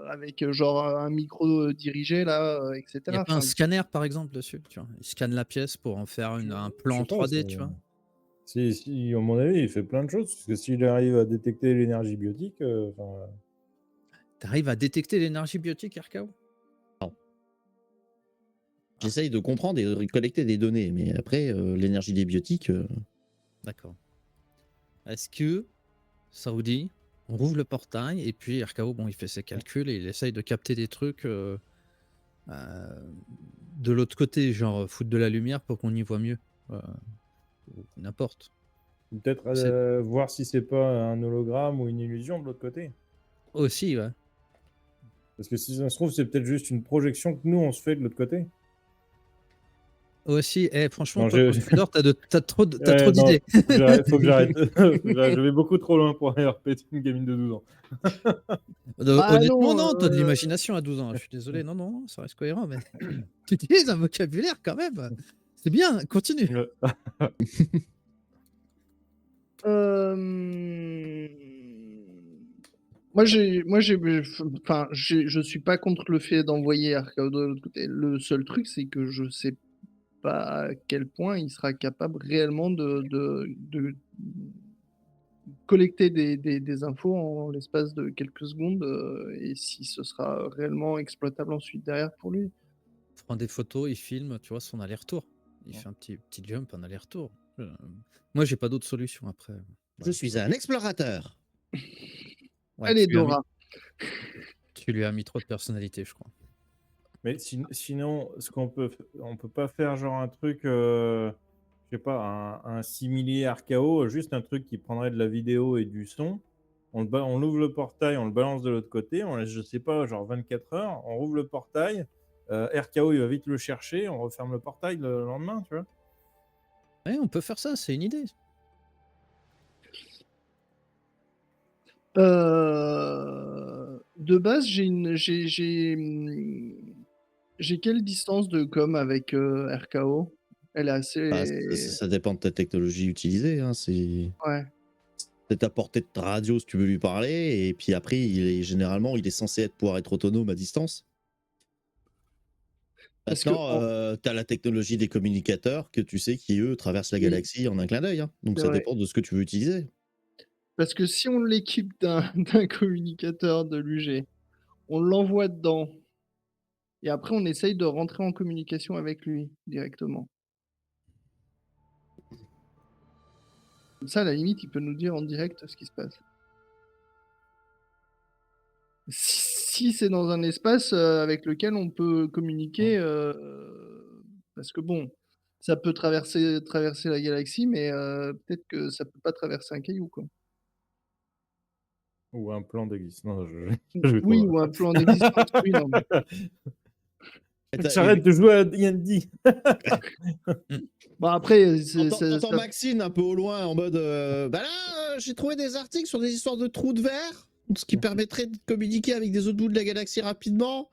avec genre un micro dirigé là, Il n'y etc. a pas un Enfin, scanner, par exemple, dessus, tu vois. Il scanne la pièce pour en faire un Je plan sais en pas, 3D, tu vois. si, à mon avis, il fait plein de choses. Parce que s'il arrive à détecter l'énergie biotique, enfin, T'arrives à détecter l'énergie biotique, RKO? J'essaye de comprendre et de collecter des données, mais après, l'énergie des biotiques. D'accord. Est-ce que Saoudi, on rouvre le portail et puis RKO, bon, il fait ses calculs et il essaye de capter des trucs de l'autre côté, genre foutre de la lumière pour qu'on y voit mieux. Ou n'importe. peut-être C'est- voir si c'est pas un hologramme ou une illusion de l'autre côté. Aussi, ouais. Parce que si ça se trouve, c'est peut-être juste une projection que nous, on se fait de l'autre côté. Aussi, franchement, Non, toi, quand tu dors, t'as trop non, d'idées. faut que j'arrête. Je vais beaucoup trop loin pour aller répéter une gamine de 12 ans. bah Honnêtement, non, non, t'as de l'imagination à 12 ans. Je suis désolé, non, non, ça reste cohérent, mais tu utilises un vocabulaire quand même. C'est bien, continue. Hem, enfin, je suis pas contre le fait d'envoyer RKO de l'autre côté. Le seul truc, c'est que je sais pas à quel point il sera capable réellement de collecter des infos en l'espace de quelques secondes, et si ce sera réellement exploitable ensuite derrière pour lui. Il prend des photos, il filme, tu vois, son aller-retour. Il fait un petit jump, un aller-retour. Moi, j'ai pas d'autre solution après. Je suis un explorateur. Ouais, Allez Dora. tu lui as mis trop de personnalité, je crois. Mais sinon, on peut pas faire genre un truc, je sais pas, un simili RKO, juste un truc qui prendrait de la vidéo et du son. On ouvre le portail, on le balance de l'autre côté, on laisse, je sais pas, genre 24 heures, on rouvre le portail, RKO il va vite le chercher, on referme le portail le lendemain, tu vois. Ouais, on peut faire ça, c'est une idée. De base, j'ai quelle distance de com avec RKO? Elle est assez. Bah, ça dépend de ta technologie utilisée. Hein. C'est Ouais. ta portée de radio si tu veux lui parler. Et puis après, généralement, il est censé pouvoir être autonome à distance. Parce que Maintenant, tu as la technologie des communicateurs que tu sais qui, eux, traversent la Oui. galaxie en un clin d'œil. Hein. Donc C'est ça vrai. dépend de ce que tu veux utiliser. Parce que si on l'équipe d'un communicateur de l'UG, on l'envoie dedans, et après on essaye de rentrer en communication avec lui directement. Comme ça, à la limite, il peut nous dire en direct ce qui se passe. Si c'est dans un espace avec lequel on peut communiquer, parce que bon, ça peut traverser la galaxie, mais peut-être que ça peut pas traverser un caillou, quoi. Ou un plan d'existence. Non, je vais trop Oui, loin. ou un plan d'existence, oui, non, mais J'arrête de jouer à D&D. bon après, T'entends Maxine un peu au loin en mode bah là, j'ai trouvé des articles sur des histoires de trous de verre, ce qui permettrait de communiquer avec des autres bouts de la galaxie rapidement.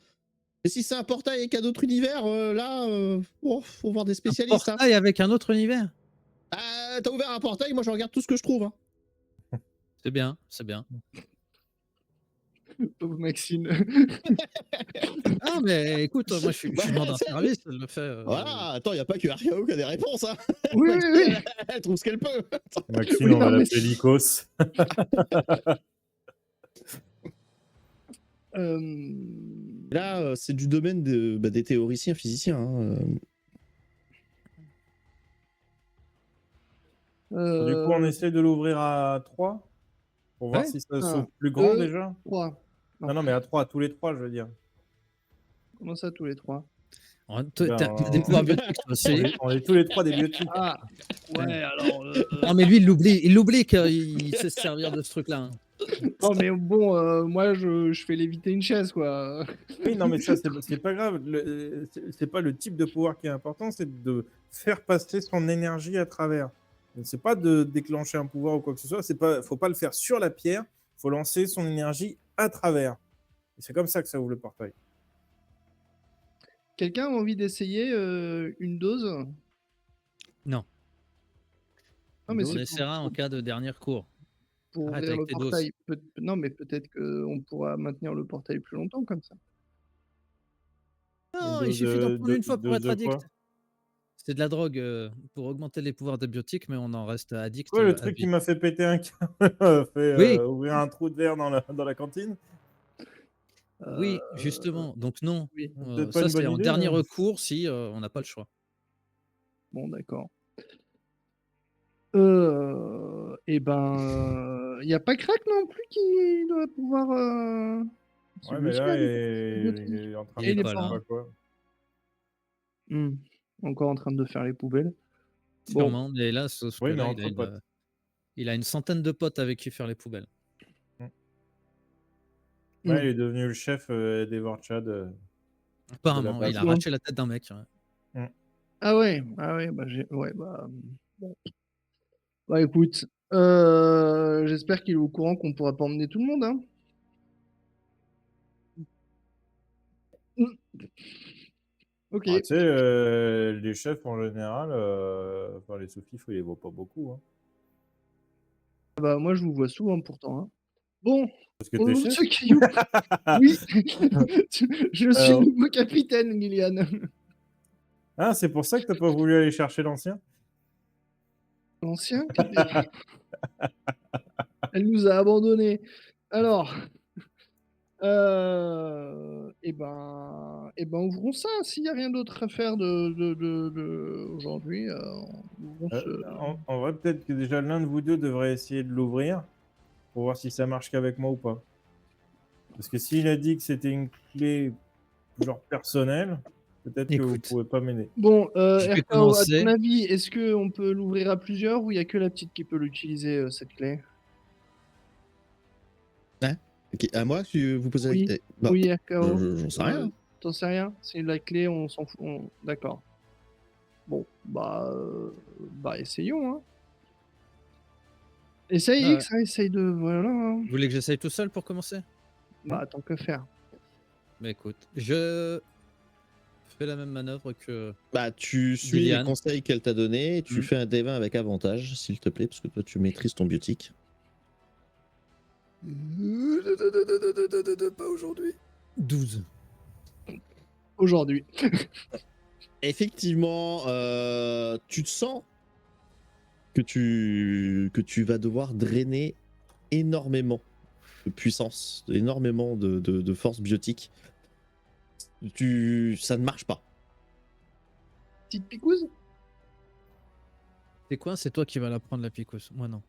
Et si c'est un portail avec un autre univers, faut voir des spécialistes. Un portail avec un autre univers. T'as ouvert un portail, moi je regarde tout ce que je trouve. Hein. C'est bien, c'est bien. pauvre Maxine. Ah, mais écoute, moi je suis dans un service, je le fais. Voilà, attends, y a pas que RKO qui a des réponses. Hein. Oui, oui, oui. Elle trouve ce qu'elle peut. Maxime, Oui, on va non, mais l'appeler Lycos. Là, c'est du domaine des théoriciens physiciens. Hein. Du coup, on essaie de l'ouvrir à 3 pour voir Ouais. si ça Un, saute plus grand 2, déjà. 3. Non, mais à 3, tous les 3, je veux dire. Comment ça, tous les 3? T'as des pouvoirs biotiques, toi aussi. On est tous les 3 des biotiques. Ah, ouais, alors. Non, mais lui, il oublie qu'il sait se servir de ce truc-là. Hein. Non, mais bon, moi, je fais léviter une chaise, quoi. Oui, non, mais ça, c'est pas grave. C'est pas le type de pouvoir qui est important, c'est de faire passer son énergie à travers. C'est pas de déclencher un pouvoir ou quoi que ce soit. C'est pas, faut pas le faire sur la pierre. Faut lancer son énergie à travers. Et c'est comme ça que ça ouvre le portail. Quelqu'un a envie d'essayer une dose? Non, Non, mais on c'est essaiera en cas de dernier recours. pour Arrête ouvrir avec le tes doses. portail. Non, mais peut-être qu'on pourra maintenir le portail plus longtemps comme ça. Non, il Dose suffit d'en de, prendre une fois pour dose être de quoi? addict. C'est de la drogue pour augmenter les pouvoirs des biotiques, mais on en reste addict Ouais, le à truc qui vie. m'a fait péter un câble, fait Oui, ouvrir un trou de verre dans la cantine. oui, Euh, justement. Donc non, oui, Peut-être pas ça une bonne c'est en idée. dernier recours si on n'a pas le choix. bon, d'accord. Et ben, il n'y a pas Crack non plus qui doit pouvoir. Ouais, Lui mais aussi là, a des biotiques. il est en train Il de est Il est faire pas je sais pas. là, pas quoi. Hmm. Encore en train de faire les poubelles. Bon, sûrement. Mais là, sauf que Oui, mais là, entre potes. il a une centaine de potes avec qui faire les poubelles. Mm. Hmm. Ouais, il est devenu le chef des Vorchad de la Apparemment, il base. a arraché la tête d'un mec. Ouais. Mm. Ah ouais, bah ouais, bah. Bon. Bah écoute, j'espère qu'il est au courant qu'on pourra pas emmener tout le monde, hein. Hmm. Ok. Ah, tu sais, les chefs en général, enfin les sous-fifres, ils les voient pas beaucoup. Hein. Bah moi je vous vois souvent pourtant, hein. Bon, Parce que on t'es ouvre chef. ce caillou. Oui, je suis le Alors, nouveau capitaine, Gillian. ah, c'est pour ça que t'as pas voulu aller chercher l'ancien? L'ancien, elle nous a abandonnés. Alors, ouvrons ça. S'il n'y a rien d'autre à faire aujourd'hui, ouvrons ce. En vrai, peut-être que déjà l'un de vous deux devrait essayer de l'ouvrir pour voir si ça marche qu'avec moi ou pas. Parce que s'il a dit que c'était une clé genre personnelle, peut-être que vous Écoute, pouvez pas m'aider. Bon, je vais RKO, à ton commencer. avis, est-ce qu'on peut l'ouvrir à plusieurs ou il n'y a que la petite qui peut l'utiliser, cette clé? Ok, à moi, vous posez Oui, bah, oui, RKO. j'en sais rien. T'en sais rien? C'est la clé, on s'en fout. D'accord. Bon, bah essayons, hein. Essaye Ouais. X, hein, essaye de. Voilà, hein. Vous voulez que j'essaye tout seul pour commencer? Bah, tant que faire. Bah écoute, je fais la même manœuvre que Bah, tu suis les Gillian. conseils qu'elle t'a donnés, et tu Mm. fais un D20 avec avantage, s'il te plaît, parce que toi, tu maîtrises ton biotique. Pas aujourd'hui. 12. Aujourd'hui. Effectivement, tu te sens que tu vas devoir drainer énormément de puissance, énormément de force biotique. Ça ne marche pas. Petite picouse? C'est quoi? C'est toi qui vas la prendre la picousse. Moi non.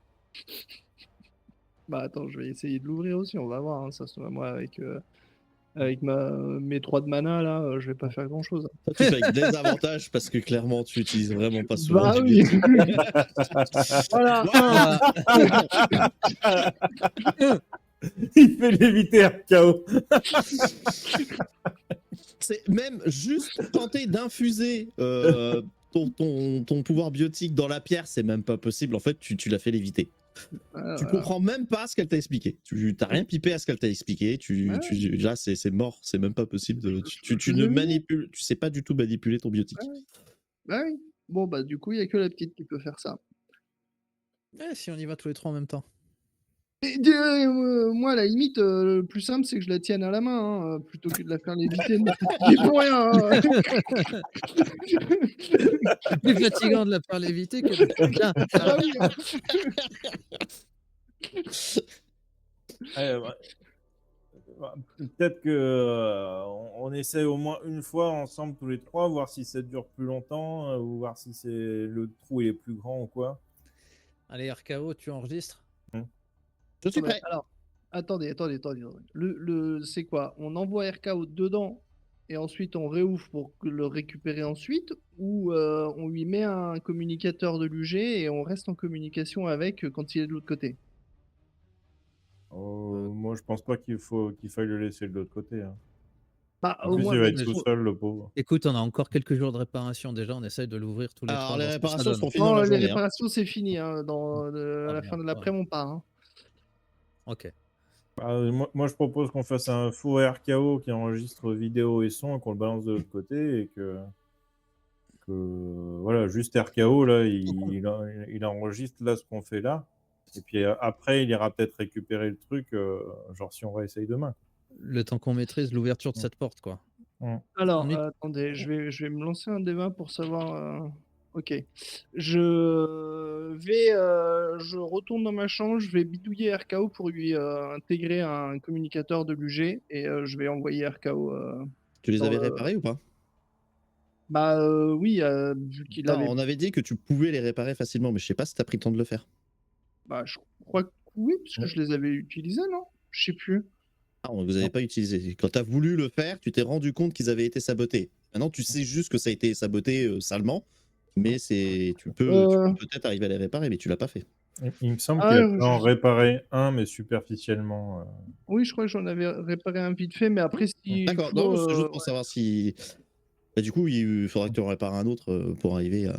Bah, attends, je vais essayer de l'ouvrir aussi, on va voir, hein. Ça se moi, avec mes 3 de mana, là, je vais pas faire grand-chose. Toi, tu fais avec des avantages parce que clairement, tu utilises vraiment pas souvent Bah du oui. biotique. Voilà. Il fait léviter un chaos. C'est même juste tenter d'infuser ton pouvoir biotique dans la pierre, c'est même pas possible. En fait, tu l'as fait léviter. Tu comprends même pas ce qu'elle t'a expliqué. Tu t'as rien pipé à ce qu'elle t'a expliqué. Là, c'est mort. C'est même pas possible. Tu ne manipules. Tu sais pas du tout manipuler ton biotique. Bah oui. Bon, bah du coup, il y a que la petite qui peut faire ça. Si on y va tous les trois en même temps. Et, moi, à la limite, le plus simple, c'est que je la tienne à la main, hein, plutôt que de la faire léviter. Mais c'est pour rien. Hein. C'est plus fatigant de la faire léviter que de quelqu'un. Ah oui, hein. Peut-être que on essaie au moins une fois ensemble tous les trois, voir si ça dure plus longtemps, ou voir si c'est le trou est plus grand ou quoi. Allez, RKO, tu enregistres? Je suis Non, mais prêt. alors, attendez. C'est quoi? On envoie RKO dedans et ensuite on réouvre pour le récupérer ensuite, ou on lui met un communicateur de l'UG et on reste en communication avec quand il est de l'autre côté? Moi, je pense pas qu'il faille le laisser de l'autre côté. Hein. Bah, En au plus, moins, il va mais être tout seul, le pauvre. Écoute, on a encore quelques jours de réparation déjà, on essaye de l'ouvrir tous les Alors, 3 les voir ce que ça réparations donne. seront finies dans non, la les journée. Hein. réparations, c'est fini. Hein, à Ah la fin merde, de ouais. l'après-midi, on part. Hein. OK. Moi, je propose qu'on fasse un faux RKO qui enregistre vidéo et son, qu'on le balance de l'autre côté et voilà, juste RKO, là, il enregistre là ce qu'on fait là. Et puis après, il ira peut-être récupérer le truc, genre si on réessaye demain. Le temps qu'on maîtrise l'ouverture de Mm. cette porte, quoi. Mm. Alors, On est attendez, je vais me lancer un débat pour savoir. Ok. Je retourne dans ma chambre, je vais bidouiller RKO pour lui intégrer un communicateur de l'UG et je vais envoyer RKO. Tu les dans avais le- réparés ou pas? Bah oui, vu qu'il Non, avait. on avait dit que tu pouvais les réparer facilement, mais je sais pas si t'as pris le temps de le faire. Bah, je crois que oui, parce que je les avais utilisés, non? Je sais plus. Ah, vous avez pas utilisé. Quand t'as voulu le faire, tu t'es rendu compte qu'ils avaient été sabotés. Maintenant, tu sais juste que ça a été saboté salement, mais tu peux peut-être arriver à les réparer, mais tu l'as pas fait. Il me semble qu'il Ah, a pu en réparer un, mais superficiellement. oui, je crois que j'en avais réparé un vite fait, mais après, si. D'accord, non, c'est juste pour savoir si. Bah, du coup, il faudra que tu en répares un autre pour arriver à.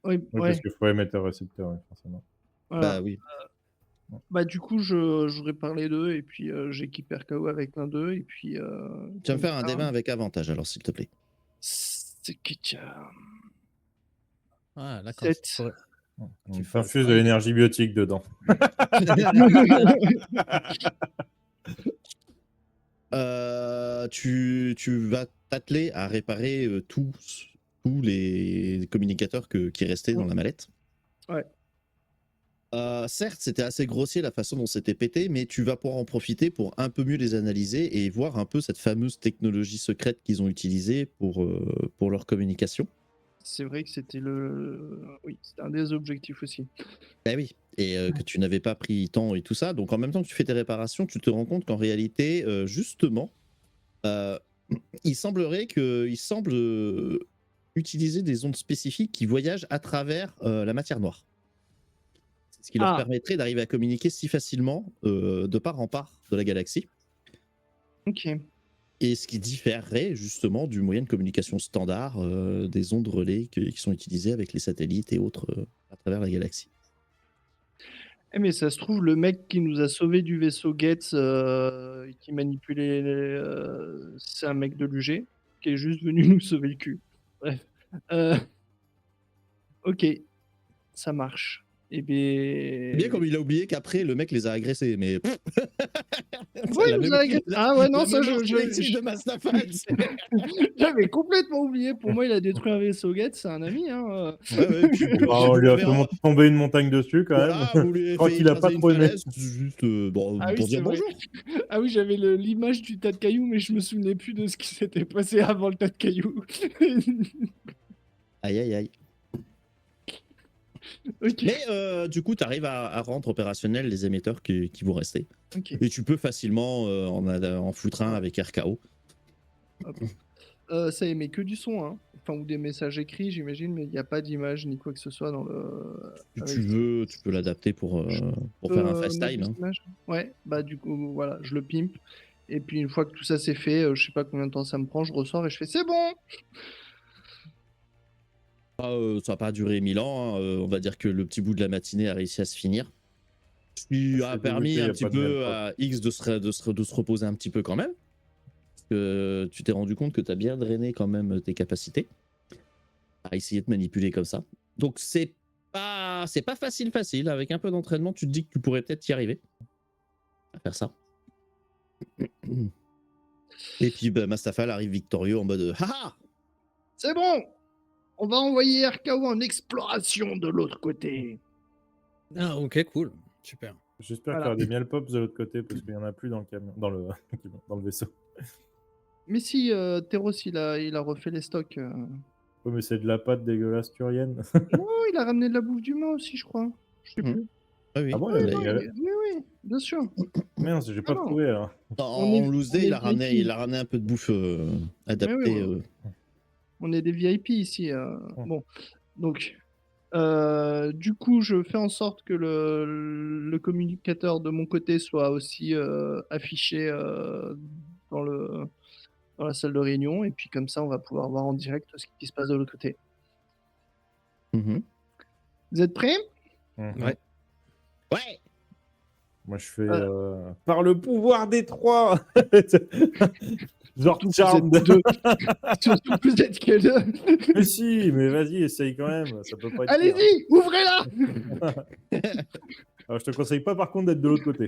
Oui, Oui, ouais, parce qu'il faut émettre un récepteur, ouais, forcément. voilà. Bah oui. Bah, du coup, je répare les deux, et puis j'équipe RKO avec l'un d'eux, et puis. Tu vas me faire un comme ça, D20 avec avantage, alors, s'il te plaît. C'est que Ah, là, quand 7. On Tu feras le infuse de travail. l'énergie biotique dedans. Tu vas t'atteler à réparer tous les communicateurs qui restaient dans la mallette. Ouais. Certes, c'était assez grossier la façon dont c'était pété, mais tu vas pouvoir en profiter pour un peu mieux les analyser et voir un peu cette fameuse technologie secrète qu'ils ont utilisée pour leur communication. C'est vrai que c'était oui, c'était un des objectifs aussi. Ben oui, et que tu n'avais pas pris temps et tout ça. Donc en même temps que tu fais tes réparations, tu te rends compte qu'en réalité, justement, il semblerait qu'ils semblent utiliser des ondes spécifiques qui voyagent à travers la matière noire. Ce qui leur permettrait d'arriver à communiquer si facilement de part en part de la galaxie. Ok. Et ce qui différerait justement du moyen de communication standard des ondes relais qui sont utilisées avec les satellites et autres à travers la galaxie. Eh, mais ça se trouve, le mec qui nous a sauvés du vaisseau Gates, qui manipulait, c'est un mec de l'UG, qui est juste venu nous sauver le cul. Bref. Ok, ça marche. Eh Bien bien. comme il a oublié qu'après le mec les a agressés, mais Oui, il nous a agressé. Ah ouais, non, ça, de Mastafat. j'avais complètement oublié. Pour moi, il a détruit un vaisseau Gates, c'est un ami. Hein. Ouais, puis bon, On lui a fait tomber une montagne dessus quand voilà, même. vous lui Je crois avez qu'il a pas écrasé une trop aimé. falaise, juste bon, Ah oui, pour dire c'est vrai. bonjour. Ah oui, j'avais l'image du tas de cailloux, mais je me souvenais plus de ce qui s'était passé avant le tas de cailloux. Aïe, aïe, aïe. Ok. Mais du coup, tu arrives à rendre opérationnels les émetteurs qui vous restaient. Ok. Et tu peux facilement en foutre un avec RKO. Ça émet que du son, hein. Enfin, ou des messages écrits, j'imagine, mais il n'y a pas d'image ni quoi que ce soit dans le. Si tu veux, tu peux l'adapter pour faire un FaceTime. Mettre des images. Ouais, bah du coup, voilà, je le pimpe. Et puis une fois que tout ça c'est fait, je sais pas combien de temps ça me prend, je ressors et je fais c'est bon. Ça n'a pas duré 1000 ans. Hein. On va dire que le petit bout de la matinée a réussi à se finir. Ce qui a permis un petit peu à X de se reposer un petit peu quand même. Parce que tu t'es rendu compte que tu as bien drainé quand même tes capacités à essayer de manipuler comme ça. Donc c'est pas facile. Avec un peu d'entraînement, tu te dis que tu pourrais peut-être y arriver à faire ça. Et puis Mastafal arrive victorieux en mode haha. C'est bon. On va envoyer RKO en exploration de l'autre côté. Ah, ok, cool. Super. J'espère qu'il y aura des miel pops de l'autre côté parce qu'il n'y en a plus dans le camion, dans le vaisseau. Mais si, Teros, il a refait les stocks. Oui, mais c'est de la pâte dégueulasse turienne. Non, il a ramené de la bouffe d'humain aussi, je crois. Je sais plus. Oui. Ah bon, Oui, bien sûr. Merde, j'ai pas trouvé alors. En loose day, il a ramené un peu de bouffe adaptée. On est des VIP ici. Bon, donc, Du coup, je fais en sorte que le communicateur de mon côté soit aussi affiché dans la salle de réunion. Et puis comme ça, on va pouvoir voir en direct ce qui se passe de l'autre côté. Mhm. Vous êtes prêts? Mhm. Ouais. Ouais. Moi, je fais par le pouvoir des trois. Genre Surtout que vous Charmed. êtes deux. Surtout que vous êtes que deux. Mais si, mais vas-y, essaye quand même. Ça peut pas être pire. Allez-y, ouvrez-la! Alors, je te conseille pas par contre d'être de l'autre côté.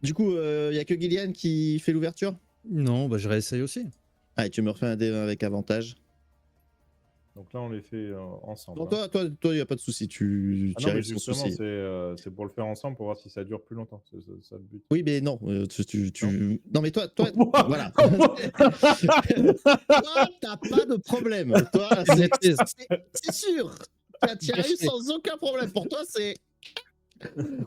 Du coup, il y a que Gillian qui fait l'ouverture. Non, bah je réessaye aussi. Allez, tu me refais un D20 avec avantage. Donc là, on les fait ensemble. Bon, hein. toi, y a pas de souci, tu Ah y non, mais arrives sans justement, souci. c'est pour le faire ensemble pour voir si ça dure plus longtemps. C'est ça le but. Oui, mais non, non, mais toi, voilà. Toi, t'as pas de problème. Toi, Tu maîtrises. c'est sûr. Tu arrives sans aucun problème. Pour toi, c'est.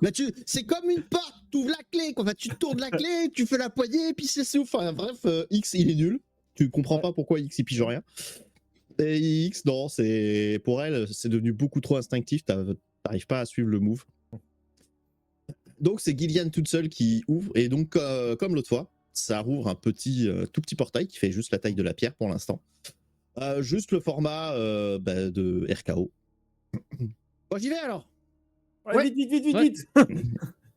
Bah c'est comme une porte, tu ouvres la clé, quoi. Enfin, tu tournes la clé, tu fais la poignée, et puis c'est ouf. Enfin, bref, X, il est nul. Tu comprends pas pourquoi X, il pige rien. Et X, non, c'est pour elle, c'est devenu beaucoup trop instinctif. T'arrives pas à suivre le move. Donc, c'est Gillian toute seule qui ouvre. Et donc, comme l'autre fois, ça rouvre un petit, tout petit portail qui fait juste la taille de la pierre pour l'instant. Juste le format de RKO. Bon, j'y vais alors. Ouais, vite, vite, vite, vite, Ouais. vite.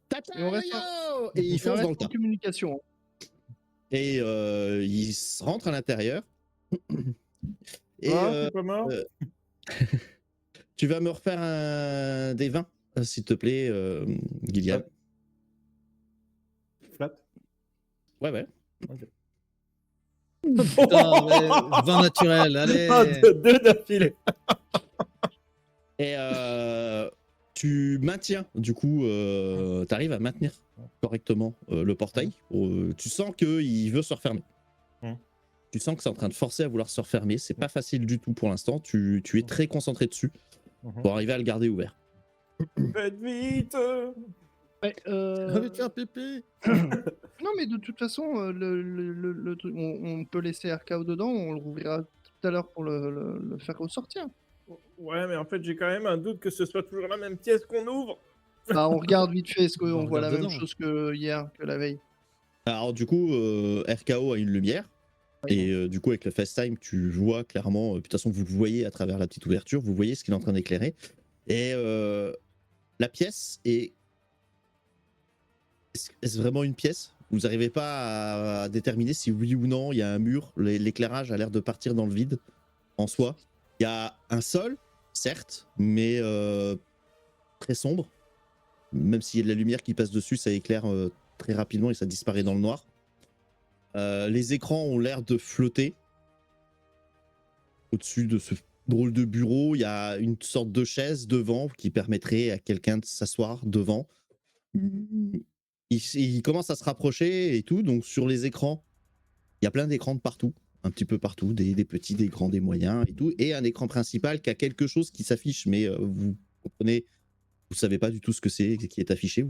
Tata, Et on reste yo Et il on fonce reste dans le en tas. communication. Et il rentre à l'intérieur. Et T'es pas mort tu vas me refaire un des 20, s'il te plaît, Gillian. Flat. Ouais. Putain, mais, vin naturel, allez. Ah, deux d'affilée. Et tu maintiens, du coup, tu arrives à maintenir correctement le portail. Tu sens qu'il veut se refermer. Tu sens que c'est en train de forcer à vouloir se refermer. C'est pas facile du tout pour l'instant. Tu es très concentré dessus pour arriver à le garder ouvert. Faites vite. Ouais, J'ai envie de faire pipi. non, mais de toute façon, le truc, on peut laisser RKO dedans, on le rouvrira tout à l'heure pour le faire ressortir. Ouais, mais en fait, j'ai quand même un doute que ce soit toujours la même pièce qu'on ouvre. Bah, on regarde vite fait, est-ce On qu'on voit la regarde même dedans. chose que hier, que la veille? Alors, du coup, RKO a une lumière. Et du coup, avec le FaceTime, tu vois clairement, de toute façon, vous le voyez à travers la petite ouverture, vous voyez ce qu'il est en train d'éclairer. Et la pièce est. Est-ce vraiment une pièce? Vous n'arrivez pas à déterminer si oui ou non il y a un mur. L'éclairage a l'air de partir dans le vide en soi. Il y a un sol, certes, mais très sombre. Même s'il y a de la lumière qui passe dessus, ça éclaire très rapidement et ça disparaît dans le noir. Les écrans ont l'air de flotter. Au-dessus de ce drôle de bureau, il y a une sorte de chaise devant qui permettrait à quelqu'un de s'asseoir devant. Il commence à se rapprocher et tout, donc sur les écrans, il y a plein d'écrans de partout, un petit peu partout, des petits, des grands, des moyens et tout, et un écran principal qui a quelque chose qui s'affiche, mais vous comprenez, vous savez pas du tout ce que c'est qui est affiché,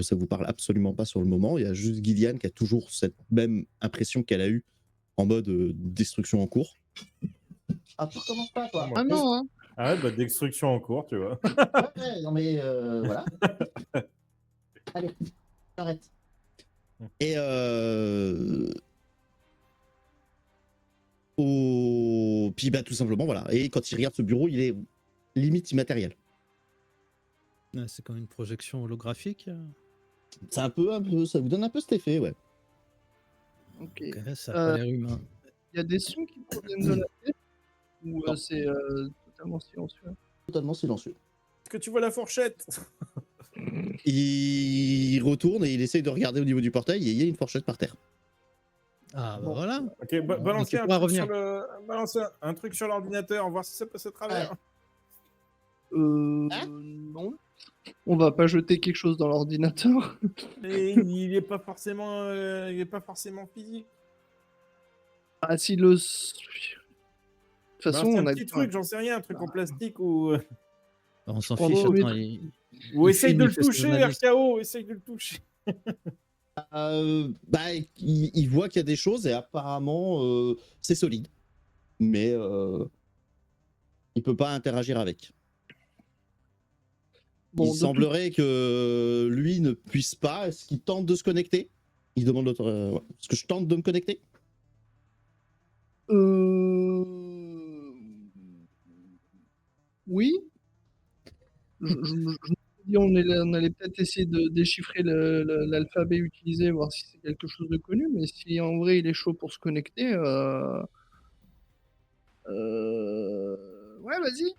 ça vous parle absolument pas sur le moment. Il y a juste Gillian qui a toujours cette même impression qu'elle a eue en mode destruction en cours. Ah, tu recommences pas, toi. Ah non, hein. Ah ouais, bah, destruction en cours, tu vois. Ouais, non mais voilà. Allez, arrête. Et puis bah tout simplement voilà. Et quand il regarde ce bureau, il est limite immatériel. Ouais, c'est comme une projection holographique. C'est un peu, ça vous donne un peu cet effet, ouais. Ok. Ok, ça a pas l'air humain. Il y a des sons qui proviennent de la tête ou Non. c'est totalement silencieux? Totalement silencieux. Est-ce que tu vois la fourchette? Il retourne et il essaye de regarder au niveau du portail et il y a une fourchette par terre. Ah bah Bon. voilà. Ok, balancez tu pourras revenir. balancez un truc sur l'ordinateur, voir si ça passe à travers. Non. On va pas jeter quelque chose dans l'ordinateur. Et il est pas forcément physique. Ah, si le. De toute façon, Balance on un a. petit truc, j'en sais rien, un truc en plastique ou On s'en Prends fiche. le Attends, métro. ou Il essaye filme, de il le fait ses toucher, analyses. RKO, essaye de le toucher. Il voit qu'il y a des choses et apparemment c'est solide. Mais Il peut pas interagir avec. Bon, Il semblerait que lui ne puisse pas. Est-ce qu'il tente de se connecter? Il demande l'autre. Ouais. Est-ce que je tente de me connecter? Oui. Je me dis on allait peut-être essayer de déchiffrer l'alphabet utilisé, voir si c'est quelque chose de connu, mais si en vrai il est chaud pour se connecter, ouais, vas-y.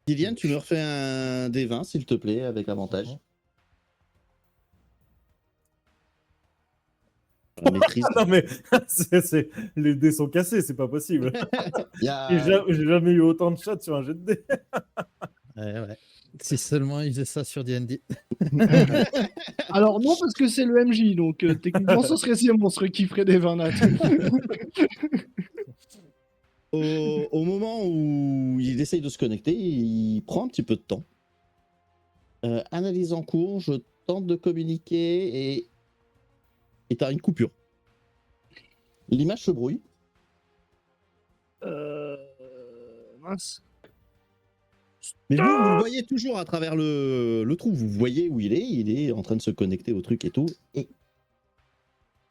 Kylian, tu me refais un D20 s'il te plaît, avec avantage. La maîtrise. Non mais les dés sont cassés, c'est pas possible. Il y a- J'ai jamais eu autant de chats sur un jet de dés. Ouais. Si seulement il faisait ça sur D&D. Alors non, parce que c'est le MJ, donc techniquement, ce serait ces monstres qui feraient des 20 nats. Au moment où il essaye de se connecter, il prend un petit peu de temps. Analyse en cours, je tente de communiquer et t'as une coupure. L'image se brouille. Mince. Mais vous le voyez toujours à travers le trou. Vous voyez où il est en train de se connecter au truc et tout. Et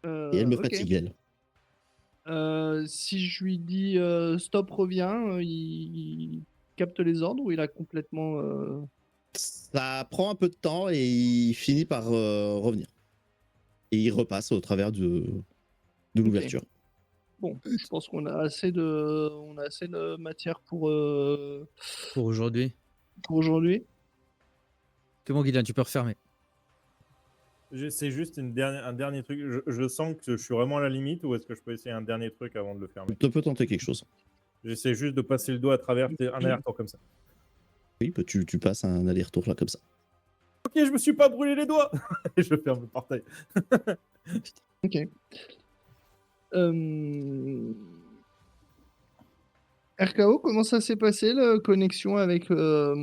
elle me Ok. fatigue, elle. Si je lui dis stop, reviens, il capte les ordres ou il a complètement. Ça prend un peu de temps et il finit par revenir. Et il repasse au travers de l'ouverture. Bon, je pense qu'on a assez de matière pour Pour aujourd'hui. aujourd'hui. C'est bon, Guylaine, tu peux refermer. C'est juste un dernier truc. Je sens que je suis vraiment à la limite, ou est-ce que je peux essayer un dernier truc avant de le fermer? Tu peux tenter quelque chose. J'essaie juste de passer le doigt à travers un aller-retour comme ça. Oui, bah, tu passes un aller-retour là comme ça. Ok, je me suis pas brûlé les doigts. Et je ferme le portail. Ok. RKO, comment ça s'est passé la connexion avec la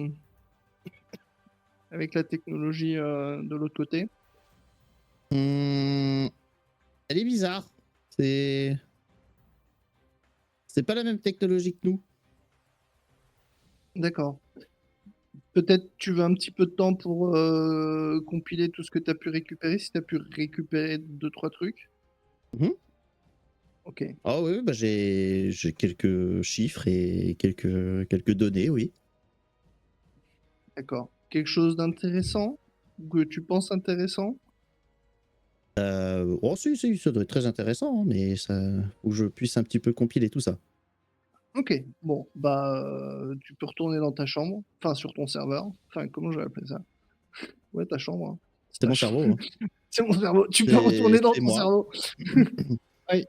technologie de l'autre côté? Elle est bizarre. C'est pas la même technologie que nous. D'accord. Peut-être tu veux un petit peu de temps pour compiler tout ce que tu as pu récupérer, si tu as pu récupérer 2-3 trucs. Mhm. Ok, Ah oui, bah j'ai quelques chiffres et quelques données, oui. d'accord. Quelque chose d'intéressant que tu penses intéressant? Oh si, ça doit être très intéressant, hein, mais ça, où je puisse un petit peu compiler tout ça. Ok, bon, bah tu peux retourner dans ta chambre, enfin sur ton serveur, enfin comment je vais appeler ça? Ouais, ta chambre, hein. C'est C'est ta mon chambre. cerveau. Hein. C'est mon cerveau, tu peux retourner dans C'est ton moi. cerveau. Oui.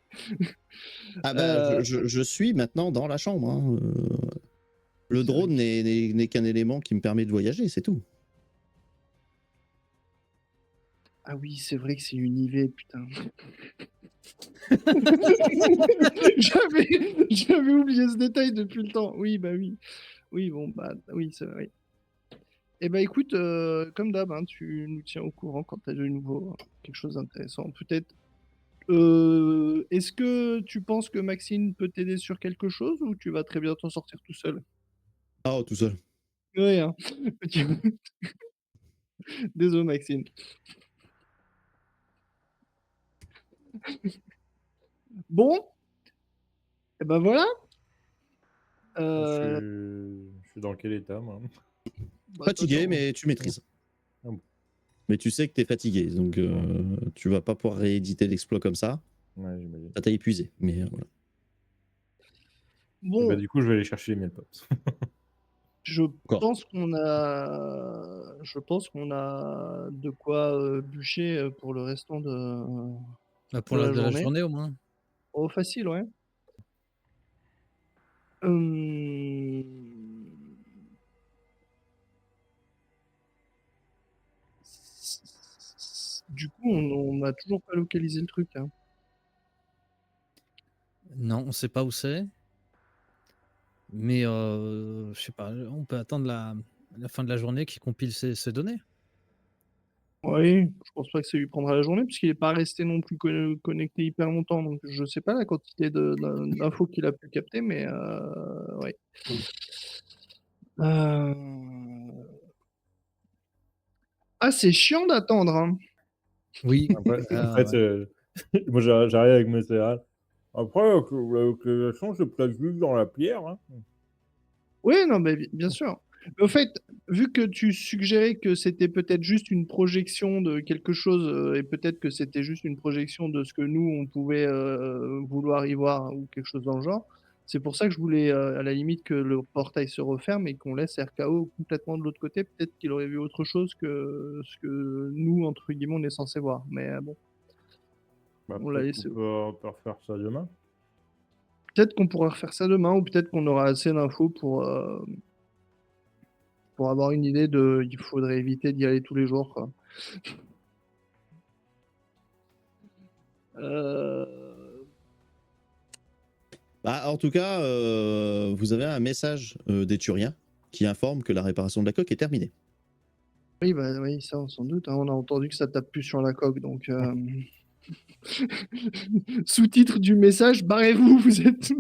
Ah bah, je suis maintenant dans la chambre. Hein. Le C'est drone vrai. n'est qu'un élément qui me permet de voyager, c'est tout. Ah oui, c'est vrai que c'est une IV, putain. J'avais oublié ce détail depuis le temps. Oui, bah oui. Oui, bon, bah oui, c'est vrai. Eh bah écoute, comme d'hab, hein, tu nous tiens au courant quand tu as de nouveau quelque chose d'intéressant. Peut-être. Est-ce que tu penses que Maxine peut t'aider sur quelque chose ou tu vas très bien t'en sortir tout seul? Ah, tout seul. Oui, hein. Désolé, Maxine. Bon, et ben voilà. Euh, Je suis dans quel état, moi? bah, Fatigué, attends. mais tu maîtrises. Ah bon. Mais tu sais que t'es fatigué, donc tu vas pas pouvoir rééditer l'exploit comme ça. Ouais, j'imagine. Ça t'a épuisé, mais voilà. Et bah, Bon, du coup, je vais aller chercher les miel pops. je Encore. je pense qu'on a de quoi bûcher pour le restant Bah, pour de la de la journée. journée au moins. Oh, facile, ouais. Hum, Du coup, on n'a toujours pas localisé le truc, hein. Non, on sait pas où c'est. Mais je sais pas, on peut attendre la fin de la journée qui compile ces données. Oui, je pense pas que ça lui prendra la journée, puisqu'il est pas resté non plus connecté hyper longtemps, donc je sais pas la quantité d'infos qu'il a pu capter, mais ouais. Heu Ah, c'est chiant d'attendre, hein. Oui. Après, Ah, ouais. moi j'arrive avec mes céréales. Après, que la change c'est peut-être juste dans la pierre, hein. Oui, non, mais bien sûr. Mais au fait, vu que tu suggérais que c'était peut-être juste une projection de quelque chose, et peut-être que c'était juste une projection de ce que nous, on pouvait, vouloir y voir ou quelque chose dans le genre, c'est pour ça que je voulais, à la limite que le portail se referme et qu'on laisse RKO complètement de l'autre côté. Peut-être qu'il aurait vu autre chose que ce que nous, entre guillemets, «on est censés voir». Mais bon, Bah, on l'a peut-être qu'on laissé. peut refaire ça demain. Peut-être qu'on pourra refaire ça demain ou peut-être qu'on aura assez d'infos pour avoir une idée de il faudrait éviter d'y aller tous les jours, quoi. Heu, Bah, en tout cas, vous avez un message des Turiens qui informe que la réparation de la coque est terminée. oui, bah, oui, ça, on s'en doute, hein. On a entendu que ça tape plus sur la coque, donc sous-titre du message: «Barrez-vous, vous êtes»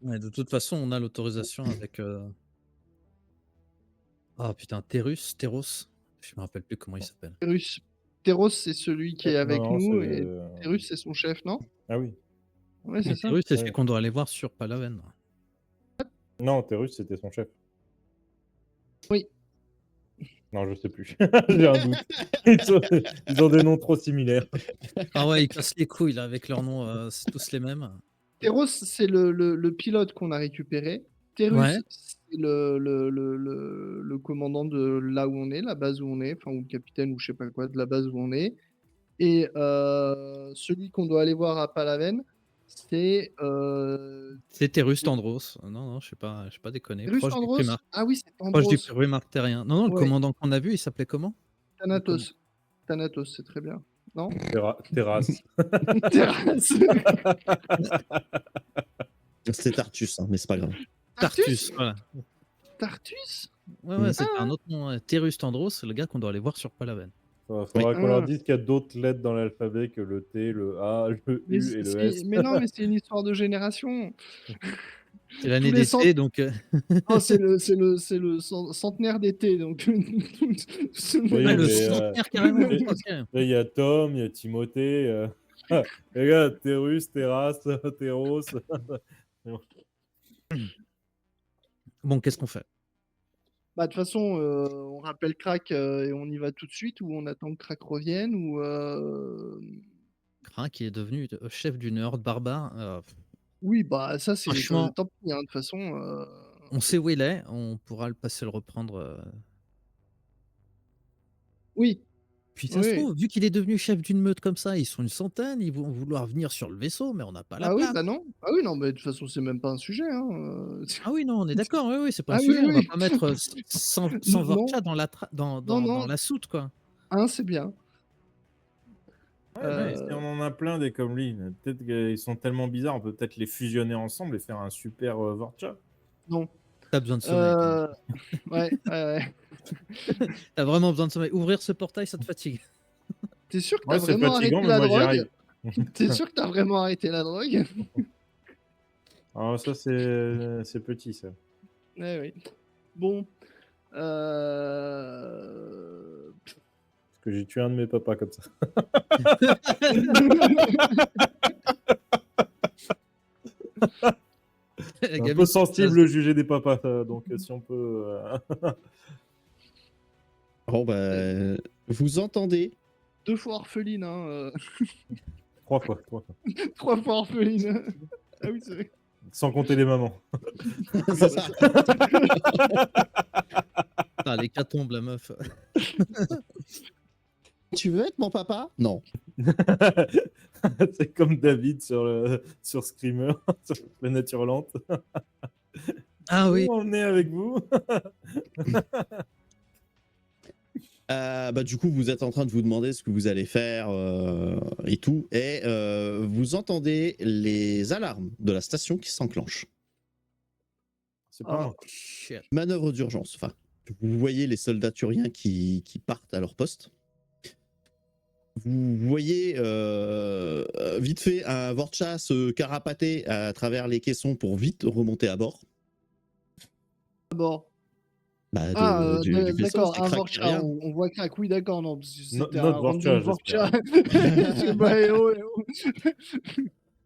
Ouais, de toute façon, on a l'autorisation avec, ah putain, Terros? Je me rappelle plus comment il s'appelle. Terrus. Terros, c'est celui qui est Non, avec non, nous et Terrus, c'est son chef, non? ah oui. Ouais, Mais c'est ça? Terrus, c'est celui Ouais. qu'on doit aller voir sur Palaven. Non, Terrus, c'était son chef. Oui. Non, je sais plus. J'ai un doute. Ils ont des noms trop similaires. Ah ouais, ils cassent les couilles là avec leurs noms, c'est tous les mêmes. Terros, c'est le pilote qu'on a récupéré. Ouais, Terrus, c'est le commandant de là où on est, la base où on est, enfin ou le capitaine ou je sais pas quoi, de la base où on est et celui qu'on doit aller voir à Palaven, c'est, c'est Terrus Tandros. Non, non, je suis pas déconné, Terrus Tandros? Ah oui, c'est proche du Tandros. Primarque terrien. Non, non, le Ouais, commandant qu'on a vu, il s'appelait comment? Le comm Thanatos. Thanatos, c'est très bien. Non? Terrasse. Terrasse. C'était Tartus, hein, mais c'est pas grave. Tartus, Tartus? voilà. Tartus? Ouais, Mmh. ouais, c'était un autre nom, ouais. Terrus Tandros, c'est le gars qu'on doit aller voir sur Palaven. Oui. Faudra qu'on leur Ah. dise qu'il y a d'autres lettres dans l'alphabet que le T, le A, le U et le S. Mais non, mais c'est une histoire de génération. C'est Tous l'année les cent d'été donc Oh, c'est le centenaire d'été, donc ah, Oui, le mais centenaire carrément? et OK. là, il y a Tom, il y a Timothée, les gars, Terrus, Terrasse, Terros. Bon, qu'est-ce qu'on fait? Bah, de toute façon, on rappelle Crack, et on y va tout de suite ou on attend que Crack revienne ou Crin qui est devenu chef d'une horde barbare, oui, bah, ça, c'est franchement, tant pis, hein, de toute façon, on sait où il est, on pourra le passer le reprendre, oui, puis ça se oui. trouve, vu qu'il est devenu chef d'une meute comme ça, ils sont une centaine, ils vont vouloir venir sur le vaisseau, mais on n'a pas la Ah oui, place. bah, non. Ah oui, non, mais de toute façon, c'est même pas un sujet, hein, Ah oui, non, on est d'accord, oui, oui, c'est pas un Ah oui, sujet, on va oui. pas mettre, 100 Non, Vorcha dans la tra non, dans non, la soute, quoi. un, c'est bien. Ouais, mais si on Heu, en a plein des comme lui, peut-être qu'ils sont tellement bizarres, on peut peut-être les fusionner ensemble et faire un super, Vorcha. non. Tu besoin de sommeil, toi. Heu, ouais, ouais, ouais. Tu vraiment besoin de sommeil. Ouvrir ce portail, ça te fatigue. Tu sûr que Ouais, t'as c'est vraiment fatigant, arrêté mais la moi j'y drogue? arrive. Tu sûr que t'as vraiment arrêté la drogue? Alors ça, c'est petit ça. Ouais, oui. Bon, heu, Parce que j'ai tué un de mes papas comme ça. La C'est un peu gamine qui se lasse sensible de le juger des papas, donc si on peut, Bon, bah, vous entendez 2 fois orpheline, hein, 3 fois, 3 fois. 3 fois orpheline. Ah oui, c'est vrai. Sans compter les mamans. Oui, c'est bah, ça. ça putain, l'hécatombe, la meuf. Tu veux être mon papa? Non. C'est comme David sur Screamer, sur Planète Hurlante. Ah oui. Où on est avec vous? Bah, du coup, vous êtes en train de vous demander ce que vous allez faire et tout. Et vous entendez les alarmes de la station qui s'enclenchent. C'est pas ah, moi. Shit. Manœuvre d'urgence. Enfin, Vous voyez les soldats turiens qui partent à leur poste. Vous voyez vite fait un Vorcha se carapater à travers les caissons pour vite remonter à bord. D'abord. Bah, Ah, du vaisseau, d'accord, c'est un Krak Vorcha, Tyrian. on voit Crack, oui, d'accord, non, parce que c'était un Notre random Vorcha, Vorcha. Je- bah, eh oh, eh oh.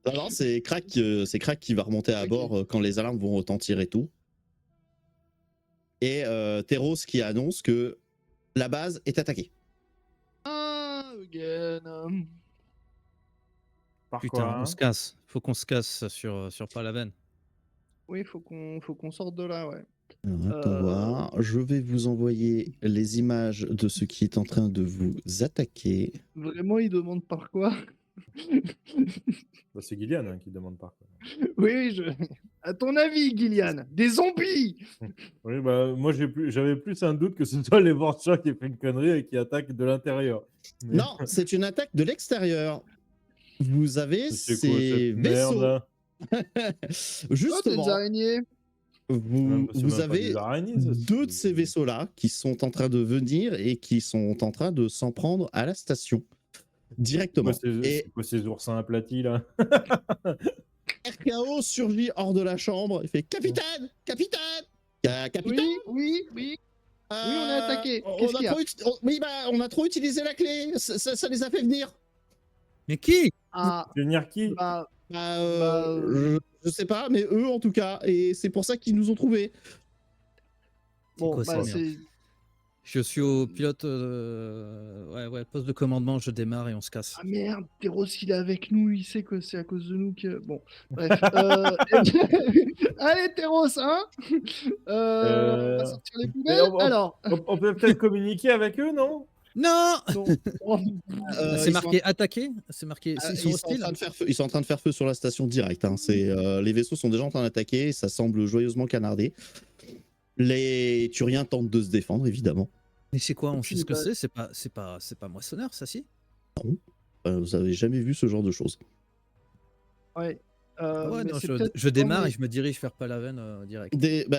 Non, non, c'est Krak qui va remonter à Ok. bord quand les alarmes vont retentir et tout. Et Teros qui annonce que la base est attaquée. Ah, again. Par Putain, quoi, on hein se casse. Faut qu'on se casse sur Palaven. Oui, faut qu'on sorte de là, ouais. Alors, attends voir. Je vais vous envoyer les images de ce qui est en train de vous attaquer. Vraiment, il demande par quoi? Bah, c'est Gillian qui demande par quoi. Oui, à ton avis, Gillian, des zombies! Oui, bah, moi j'avais plus un doute que ce soit les Vorcha qui fait une connerie et qui attaquent de l'intérieur. Mais Non, c'est une attaque de l'extérieur. Vous avez c'est quoi ces cette merde vaisseaux. là? Oh, des Justement, araignées! C'est même vous pas des avez araignées, ça. deux de ces vaisseaux-là qui sont en train de venir et qui sont en train de s'en prendre à la station directement. Et C'est quoi ces oursins aplatis là? RKO surgit hors de la chambre. Il fait Capitaine, capitaine, capitaine. Oui, on est attaqué. Qu'est-ce qu'il y a? On a trop utilisé la clé. Ça les a fait venir. Mais qui? Ah, Tu veux venir qui? bah, Je sais pas, mais eux en tout cas. Et c'est pour ça qu'ils nous ont trouvés. bon, quoi, bah, cette c'est. Je suis au pilote. Ouais, poste de commandement, je démarre et on se casse. Ah merde, Teros, il est avec nous, il sait que c'est à cause de nous que. Bon, bref. Allez, Teros, hein? On va sortir les Mais poubelles. Alors, on peut peut-être communiquer avec eux, non? Non! non. Oh, C'est marqué attaqué? C'est marqué. Ils sont Ils sont, en hostiles? train de faire feu, ils sont en train de faire feu sur la station direct. Hein. Les vaisseaux sont déjà en train d'attaquer. Ça semble joyeusement canardé. Les Turiens tentent de se défendre, évidemment. Mais c'est quoi? On Aucune sait ce que balle. c'est? C'est pas moissonneur, ça si? Vous avez jamais vu ce genre de choses. ouais. Ouais, mais non, c'est je peut-être. démarre mais- et je me dirige vers Palaven direct.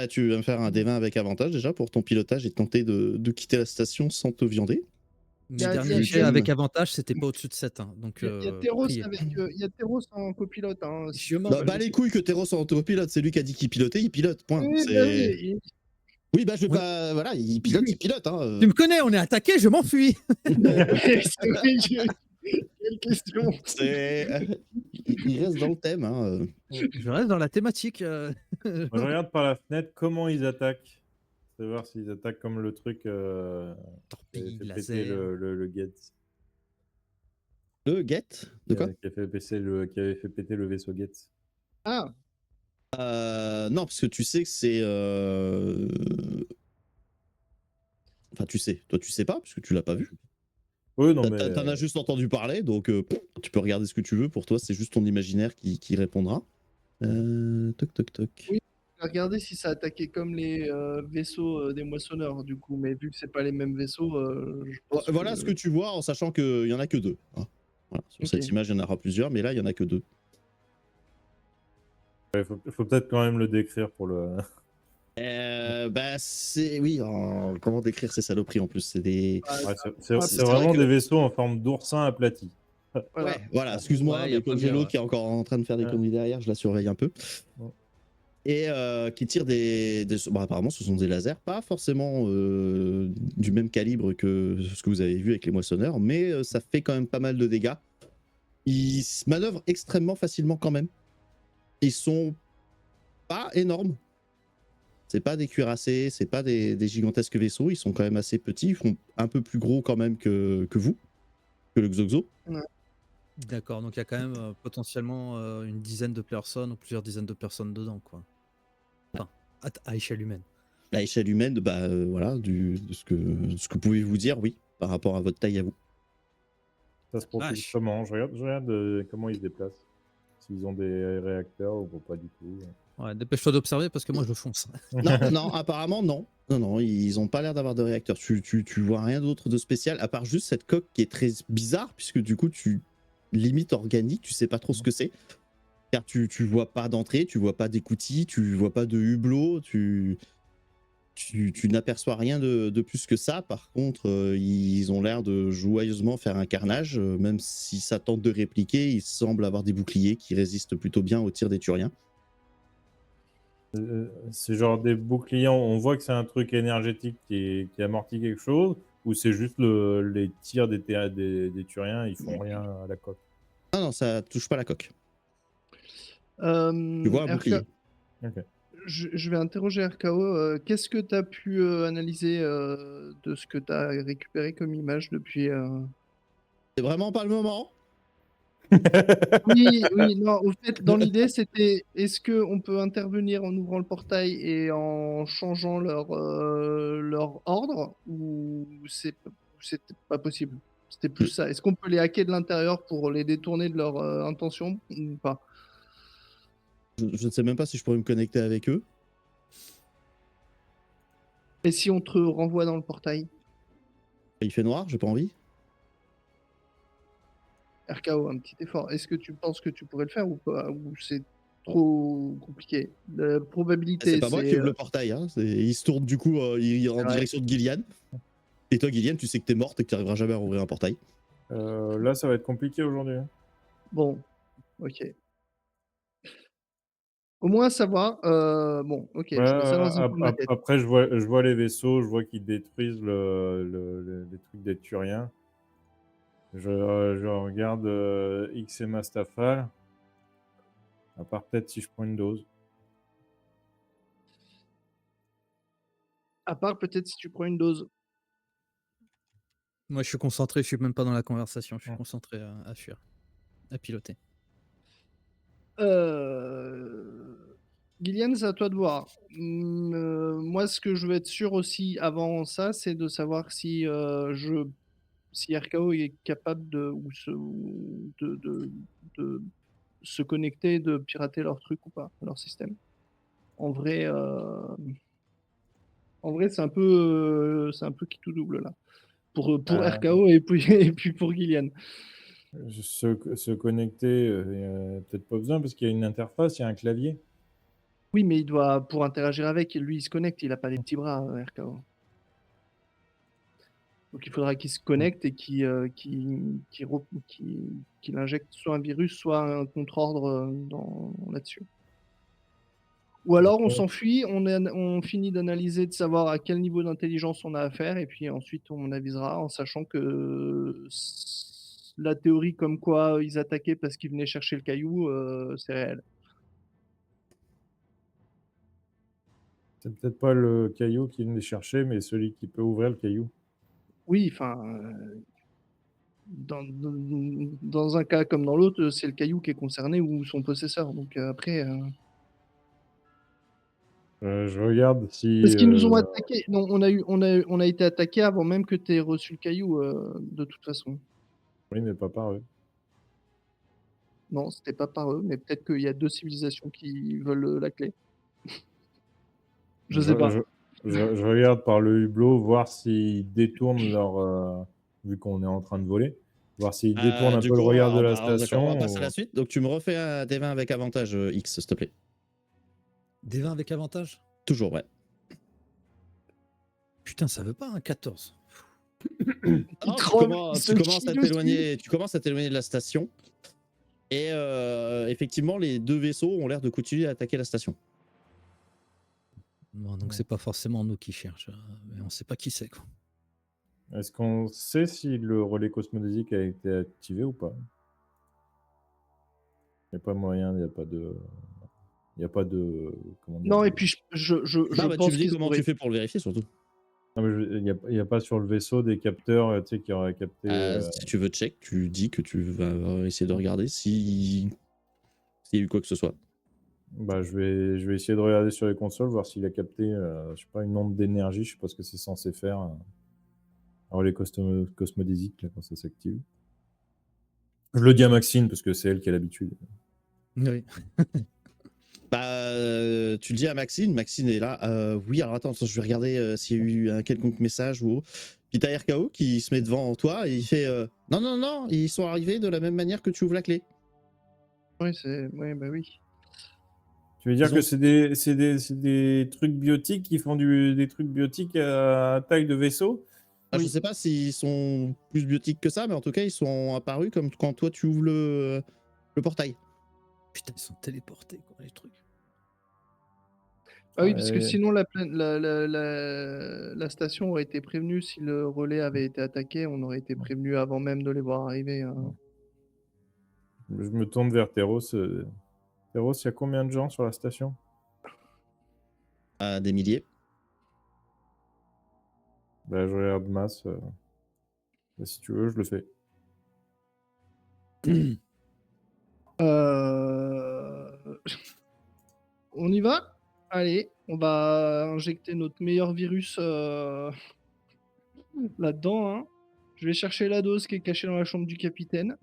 Tu vas me faire un D20 avec avantage déjà pour ton pilotage et tenter de quitter la station sans te viander. Mes y a- derniers y a- jets avec avantage, c'était pas au-dessus de 7. Hein, donc, Il y a Teros priez. il y a Teros en copilote. Hein, si Je tu m'en veux. bats Bah les couilles que Teros soit autopilote, c'est lui qui a dit qu'il pilotait, il pilote, point. Oui, bah oui. Oui, bah je vais Oui. pas. Voilà, il pilote. Hein. Tu me connais, on est attaqué, je m'enfuis. Quelle question. Il reste dans le thème. Hein. Je reste dans la thématique. Moi, je regarde par la fenêtre comment ils attaquent. Savoir s'ils attaquent comme le truc qui avait Torpille, fait péter laser. le Getz. Le get de quoi Qui avait fait péter le vaisseau Getz. Ah, Non, parce que tu sais que c'est. Enfin, tu sais. Toi, tu sais pas, parce que tu l'as pas vu. Oui, non, mais. T'en as juste entendu parler, donc tu peux regarder ce que tu veux. Pour toi, c'est juste ton imaginaire qui répondra. Toc, toc, toc. Oui. regardez si ça attaquait comme les vaisseaux des moissonneurs, du coup. Mais vu que c'est pas les mêmes vaisseaux, je pense Voilà ce que tu vois, en sachant qu'il y en a que deux. Hein. Voilà. Sur cette Ok. image, il y en aura plusieurs, mais là, il y en a que deux. Il faut peut-être quand même le décrire pour le. C'est. Oui, comment décrire ces saloperies en plus? C'est des. Ouais, c'est c'est vrai vraiment que- des vaisseaux en forme d'oursin aplati. Voilà. Ouais, voilà, excuse-moi, Ouais, y a mais pas comme j'ai mieux, l'autre ouais. qui est encore en train de faire des Ouais. conneries derrière, je la surveille un peu. Ouais. Et qui tire apparemment, ce sont des lasers, pas forcément du même calibre que ce que vous avez vu avec les moissonneurs, mais ça fait quand même pas mal de dégâts. Ils se manœuvrent extrêmement facilement quand même. Ils sont pas énormes. C'est pas des cuirassés, c'est pas des gigantesques vaisseaux. Ils sont quand même assez petits. Ils font un peu plus gros quand même que vous, que le Xoxo. D'accord, donc il y a quand même potentiellement une dizaine de personnes ou plusieurs dizaines de personnes dedans, quoi. Enfin, à échelle humaine. À échelle humaine, voilà, de ce que pouvez-vous dire, oui, par rapport à votre taille à vous. Ça se propulse Vache. comment? Je regarde comment ils se déplacent. S'ils ont des réacteurs ou pas du tout. Ouais, dépêche-toi d'observer parce que moi je fonce. Non, apparemment non. Non, ils ont pas l'air d'avoir de réacteur. Tu vois rien d'autre de spécial, à part juste cette coque qui est très bizarre, puisque du coup, tu limite organique, tu sais pas trop ce que c'est. Car tu vois pas d'entrée, tu vois pas d'écoutille, tu vois pas de hublot, tu n'aperçois rien de plus que ça. Par contre, ils ont l'air de joyeusement faire un carnage. Même si ça tente de répliquer, ils semblent avoir des boucliers qui résistent plutôt bien aux tirs des Turiens. C'est genre des boucliers, on voit que c'est un truc énergétique qui amortit quelque chose, ou c'est juste les tirs des Turiens, ils font rien à la coque. Non, ça touche pas la coque. Tu vois un bouclier. Ok. Je vais interroger RKO. Qu'est-ce que tu as pu analyser de ce que tu as récupéré comme image depuis C'est vraiment pas le moment. Oui, non, au fait, dans l'idée, c'était est-ce qu'on peut intervenir en ouvrant le portail et en changeant leur ordre ou c'était pas possible? C'était plus ça. Est-ce qu'on peut les hacker de l'intérieur pour les détourner de leur intention ou pas? Je ne sais même pas si je pourrais me connecter avec eux. Et si on te renvoie dans le portail? Il fait noir, j'ai pas envie. RKO, un petit effort. Est-ce que tu penses que tu pourrais le faire ou pas? Ou c'est trop compliqué? La probabilité, C'est pas moi qui ouvre le portail. Hein. Il se tourne du coup en Ouais. direction de Gillian. Et toi, Gillian, tu sais que t'es morte et que tu n'arriveras jamais à ouvrir un portail. Là, ça va être compliqué aujourd'hui. Hein. Bon, ok. Au moins savoir. Bon, ok, je mets ça dans un coin de ma tête. Après, je vois les vaisseaux, je vois qu'ils détruisent les trucs des Turiens. Je regarde X et Mastafal. À part peut-être si je prends une dose. À part peut-être si tu prends une dose. Moi, je suis concentré, je suis même pas dans la conversation. Je suis Ouais. concentré à fuir, à piloter. Gillian, c'est à toi de voir. Moi, ce que je veux être sûr aussi avant ça, c'est de savoir si si RKO est capable de se connecter, de pirater leur truc ou pas, leur système. En vrai, c'est un peu qui tout double là. Pour RKO et puis, et puis pour Gillian. Se connecter, peut-être pas besoin parce qu'il y a une interface, il y a un clavier. Oui, mais il doit, pour interagir avec, lui, il se connecte, il n'a pas des petits bras, RKO. Donc il faudra qu'il se connecte et qu'il injecte soit un virus, soit un contre-ordre là-dessus. Ou alors on s'enfuit, on finit d'analyser, de savoir à quel niveau d'intelligence on a affaire, et puis ensuite on avisera en sachant que la théorie comme quoi ils attaquaient parce qu'ils venaient chercher le caillou, c'est réel. C'est peut-être pas le caillou qui venait chercher, mais celui qui peut ouvrir le caillou. Oui, enfin, dans un cas comme dans l'autre, c'est le caillou qui est concerné ou son possesseur. Donc après. Je regarde si. Parce qu'ils nous ont attaqué. Non, on a été attaqué avant même que tu aies reçu le caillou, de toute façon. Oui, mais pas par eux. Non, c'était pas par eux, mais peut-être qu'il y a deux civilisations qui veulent la clé. Je sais pas. Je regarde par le hublot, voir s'ils détournent vu qu'on est en train de voler, voir s'ils détournent un Du peu le coup, regard de la d'accord, station. on va passer à la suite. Donc tu me refais un D20 avec avantage X, s'il te plaît. Des 20 avec avantage? Toujours, ouais. Putain, ça veut pas un 14. Non, tu commences à t'éloigner de la station. Et effectivement, les deux vaisseaux ont l'air de continuer à attaquer la station. Bon, donc c'est pas forcément nous qui cherchent, mais on sait pas qui c'est, quoi. Est-ce qu'on sait si le relais cosmodésique a été activé ou pas? Il n'y a pas moyen, il n'y a pas de. Il n'y a pas de. Comment dire, Non, et puis je tu pense me dis qu'ils comment auraient. tu fais pour le vérifier, surtout. Non, mais il n'y a pas sur le vaisseau des capteurs qui auraient capté. Si tu veux check, tu dis que tu vas essayer de regarder s'il y a eu quoi que ce soit. Bah, je vais essayer de regarder sur les consoles, voir s'il a capté, je sais pas, une onde d'énergie, je sais pas ce que c'est censé faire. Un relais cosmodésique, là, quand ça s'active. Je le dis à Maxine, parce que c'est elle qui a l'habitude. Oui. Tu le dis à Maxine est là. Oui, alors attends, je vais regarder s'il y a eu un quelconque message ou autre. Puis t'as RKO qui se met devant toi et il fait non, ils sont arrivés de la même manière que tu ouvres la clé. Oui, bah oui. Tu veux dire Ils ont- que c'est des trucs biotiques qui font des trucs biotiques à taille de vaisseau? Je Oui. sais pas s'ils sont plus biotiques que ça, mais en tout cas, ils sont apparus comme quand toi tu ouvres le portail. Putain, ils sont téléportés, quoi, les trucs. Ah oui, parce que Ouais. sinon la station aurait été prévenue si le relais avait été attaqué, on aurait été prévenu avant même de les voir arriver. Je me tourne vers Theros. Theros, il y a combien de gens sur la station? À des milliers. Bah, je regarde masse. Bah, si tu veux, je le fais. Euh, On y va? Allez, on va injecter notre meilleur virus là-dedans, hein. Je vais chercher la dose qui est cachée dans la chambre du capitaine.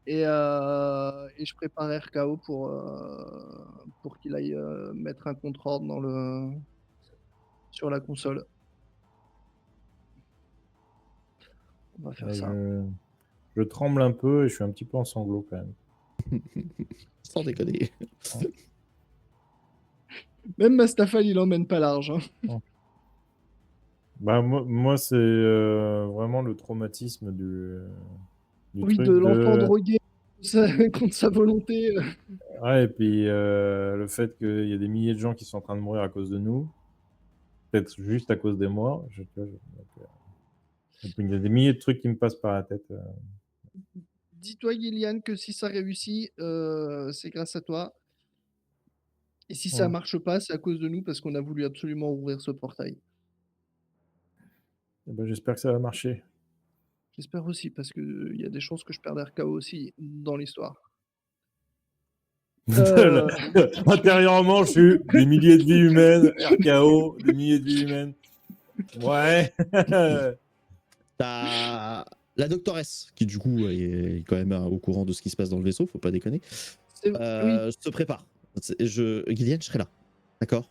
Et je prépare RKO pour qu'il aille mettre un contre-ordre sur la console. On va faire Ouais, ça. je tremble un peu et je suis un petit peu en sanglots quand même. Sans déconner. Même Mastafal, il emmène pas large, hein. Bah, moi c'est vraiment le traumatisme du Oui, truc de l'enfant de... drogué contre sa volonté. Ouais, et puis le fait qu'il y a des milliers de gens qui sont en train de mourir à cause de nous, peut-être juste à cause des morts. Et puis, il y a des milliers de trucs qui me passent par la tête. Dis-toi, Gillian, que si ça réussit, c'est grâce à toi. Et si ça Mm. marche pas, c'est à cause de nous parce qu'on a voulu absolument ouvrir ce portail. Eh ben, j'espère que ça va marcher. J'espère aussi, parce qu'il y a des chances que je perde RKO aussi dans l'histoire. Intérieurement, je suis des milliers de vies humaines, RKO, des milliers de vies humaines. Ouais. T'as la doctoresse, qui du coup est quand même au courant de ce qui se passe dans le vaisseau, faut pas déconner, Oui, se prépare. Gillian, je serai là, d'accord?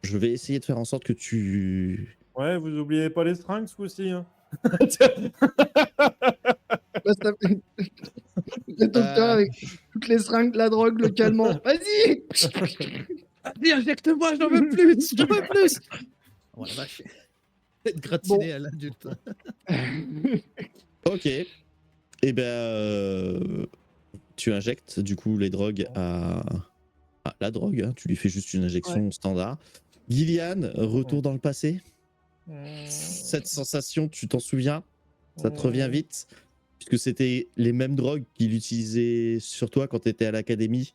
Je vais essayer de faire en sorte que tu... Ouais, vous oubliez pas les strings ce coup-ci. Hein. le docteur avec toutes les seringues, la drogue, le calmant. Vas-y. Vas-y, injecte-moi, j'en veux plus, j'en veux plus. Oh la vache. Être gratiné à l'adulte. Ok. Et ben, tu injectes du coup les drogues à la drogue, hein. Tu lui fais juste une injection standard. Gillian, retour dans le passé. Cette sensation, tu t'en souviens? Ça te revient vite? Puisque c'était les mêmes drogues qu'il utilisait sur toi quand tu étais à l'académie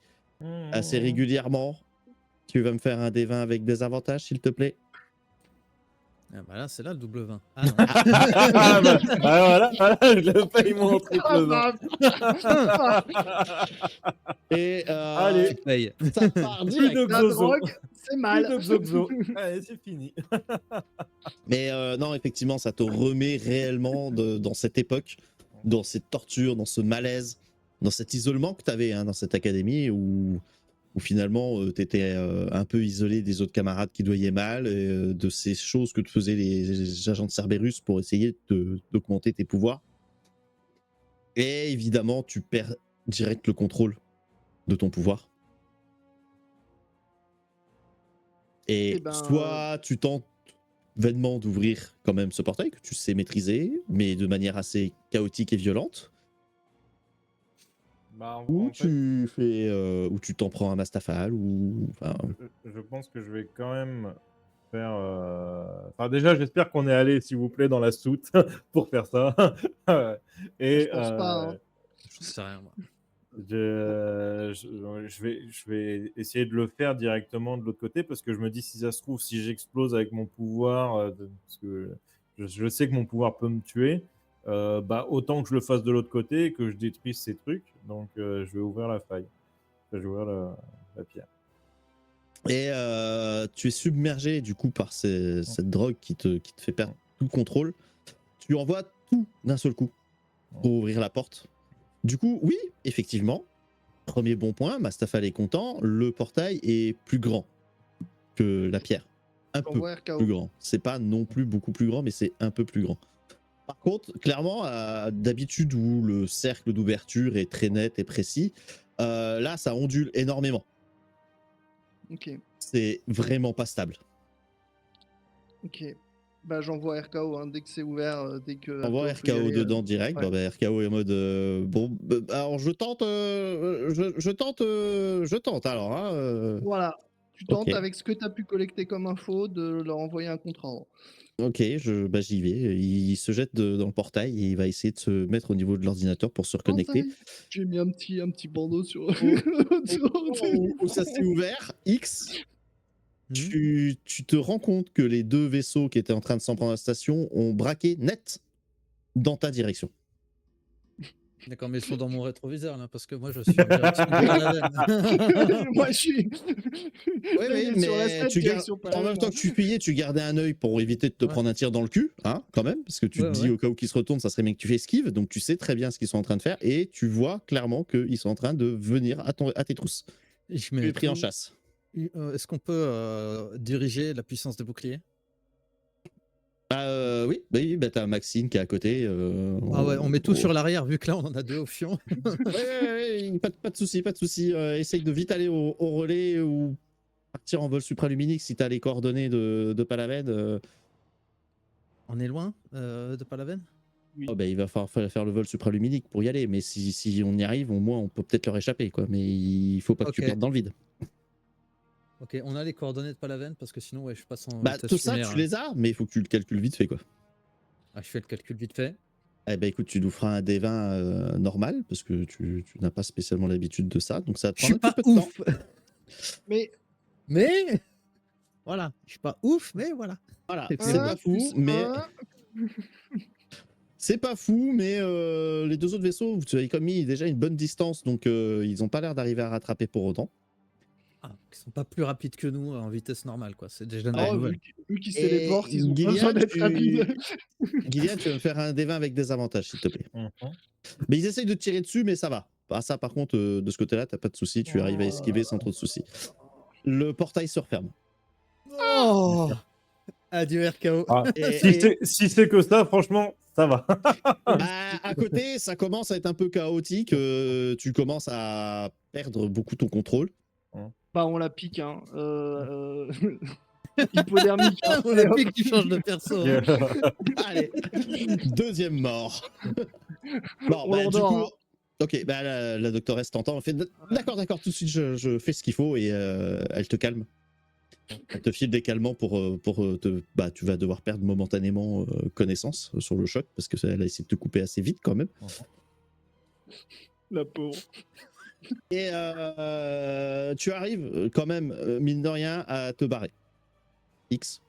assez régulièrement. Tu vas me faire un D20 avec des avantages, s'il te plaît? Ah bah là, c'est là le double 20. Ah non. Voilà, je l'ai failli mon triple 20. Et Allez. Tu payes. ça part Plus direct. de La Xozo. drogue, c'est mal. Plus de Xozo. Allez, c'est fini. Mais non, effectivement, ça te remet réellement dans cette époque, dans cette torture, dans ce malaise, dans cet isolement que tu avais dans cette académie où finalement tu étais un peu isolé des autres camarades qui doyaient mal, de ces choses que te faisaient les agents de Cerberus pour essayer d'augmenter tes pouvoirs. Et évidemment, tu perds direct le contrôle de ton pouvoir. Et Eh ben, soit tu tentes vainement d'ouvrir quand même ce portail que tu sais maîtriser, mais de manière assez chaotique et violente, Bah, ou en fait, ou tu t'en prends un Mastafal, ou enfin, je pense que je vais quand même faire. Enfin, déjà, j'espère qu'on est allé, s'il vous plaît, dans la soute pour faire ça. Et je pense pas, hein. Je sais rien, moi. je vais essayer de le faire directement de l'autre côté parce que je me dis, si ça se trouve, si j'explose avec mon pouvoir, parce que je sais que mon pouvoir peut me tuer, bah, autant que je le fasse de l'autre côté et que je détruise ces trucs. Donc, je vais ouvrir la faille. Je vais ouvrir la pierre. et tu es submergé du coup par cette drogue qui te fait perdre tout le contrôle. Tu envoies tout d'un seul coup pour ouvrir la porte. Du coup, oui, effectivement, premier bon point, Mastafal est content, le portail est plus grand que la pierre. Un peu J'envoie RKO. plus grand. C'est pas non plus beaucoup plus grand, mais c'est un peu plus grand. Par contre, clairement, d'habitude où le cercle d'ouverture est très net et précis, là, ça ondule énormément. Ok, C'est vraiment pas stable. ok. Bah, j'envoie RKO hein, dès que c'est ouvert, dès que. On voit RKO peut y RKO aller, dedans direct. ouais. Bon, bah, RKO est en mode bon. Alors je tente, je tente alors. Hein, Voilà. Tu ok, tentes avec ce que tu as pu collecter comme info de leur envoyer un contrat. ok, bah, j'y vais. Il se jette dans le portail et il va essayer de se mettre au niveau de l'ordinateur pour se Non, ça reconnecter. y est, j'ai mis un petit bandeau sur. Au, autour. où ça s'est ouvert, X, Mhm. tu te rends compte que les deux vaisseaux qui étaient en train de s'en prendre à la station ont braqué net dans ta direction. D'accord, mais ils sont dans mon rétroviseur là, parce que moi je suis en direction de Palaven. Moi, je suis. Oui, Là, il oui, est sur la mais 7, direction en Palaven, même temps hein. que tu payais, tu gardais un œil pour éviter de te Ouais. prendre un tir dans le cul, hein, quand même, parce que tu Ouais, te dis ouais. au cas où qu'ils se retournent, ça serait bien que tu fais esquive, donc tu sais très bien ce qu'ils sont en train de faire, et tu vois clairement qu'ils sont en train de venir à tes trousses. Je Tu mets es pris en tout- chasse. Est-ce qu'on peut diriger la puissance des boucliers? Oui, bah, t'as Maxine qui est à côté. Ah ouais, on met tout sur l'arrière, vu que là on en a deux au fion. Ouais, pas de souci, pas de souci. Essaye de vite aller au relais ou partir en vol supraluminique si t'as les coordonnées de Palaven. On est loin de Palaven? Oh, bah, il va falloir faire le vol supraluminique pour y aller, mais si on y arrive, au moins on peut peut-être leur échapper, quoi. Mais il faut pas que tu Ok. perdes dans le vide. Ok, on a les coordonnées de Palaven, parce que sinon ouais, je passe en Bah, vitesse tout ça, lunaire, tu hein. les as, mais il faut que tu le calcules vite fait, quoi. Ah, je fais le calcul vite fait. Eh ben écoute, tu nous feras un D20 normal, parce que tu n'as pas spécialement l'habitude de ça, donc ça va te Je prendre suis un petit pas peu de temps. ouf, Mais. mais voilà, je suis pas ouf, mais voilà. Voilà, Et puis c'est on pas va. fou, plus mais un. c'est pas fou, mais les deux autres vaisseaux, vous avez comme mis déjà une bonne distance, donc ils ont pas l'air d'arriver à rattraper pour autant. Ah, ils sont pas plus rapides que nous en vitesse normale, quoi. C'est déjà une Ouais. bonne Oh, nouvelle. vu qu'ils se Et téléportent, ils ont pas besoin d'être rapides. Gillian, tu vas me faire un D20 avec des avantages, s'il te plaît. Mais ils essayent de te tirer dessus, mais ça va. Ah, ça, par contre, de ce côté-là, t'as pas de soucis, tu arrives à esquiver sans trop de soucis. Le portail se referme. Oh, adieu RKO. Ah, Et- si c'est que ça, franchement, ça va. Bah, à côté, ça commence à être un peu chaotique. Tu commences à perdre beaucoup ton contrôle. Bah, on la pique, hein. Hypodermique, hein. On a plus qui change de perso. Hein. Allez, deuxième mort. Bon, On bah, du l'endort, coup, hein. ok, bah, la doctoresse t'entend. Elle fait d'accord, tout de suite, je fais ce qu'il faut et elle te calme. Elle te file des calmants pour bah, tu vas devoir perdre momentanément connaissance sur le choc parce que elle a essayé de te couper assez vite quand même. La pauvre. Et tu arrives quand même, mine de rien, à te barrer. X.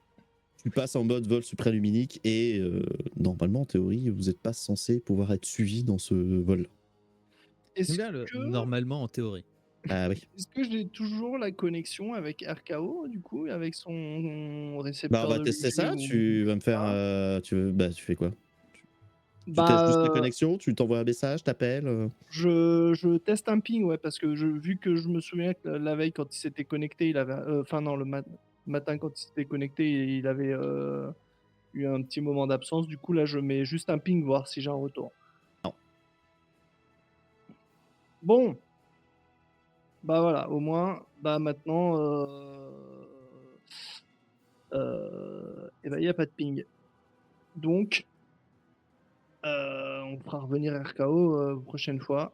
Tu passes en mode vol supraluminique et normalement, en théorie, vous n'êtes pas censé pouvoir être suivi dans ce vol. Est-ce Combien que, normalement en théorie? Ah oui. est-ce que j'ai toujours la connexion avec RKO, du coup, avec son Bah, récepteur on va de tester Wi-Fi ça. ou- Tu vas me faire. Ah. Tu fais quoi? Tu Bah, testes juste la connexion, tu t'envoies un message, t'appelles. je teste un ping, ouais, parce que vu que je me souviens que la veille, quand il s'était connecté, il avait. Enfin, non, le matin, quand il s'était connecté, il avait eu un petit moment d'absence. Du coup, là, je mets juste un ping, voir si j'ai un retour. Non. Bon. Bah voilà, au moins, bah maintenant, et ben, il n'y a pas de ping. Donc, on fera revenir RKO prochaine fois.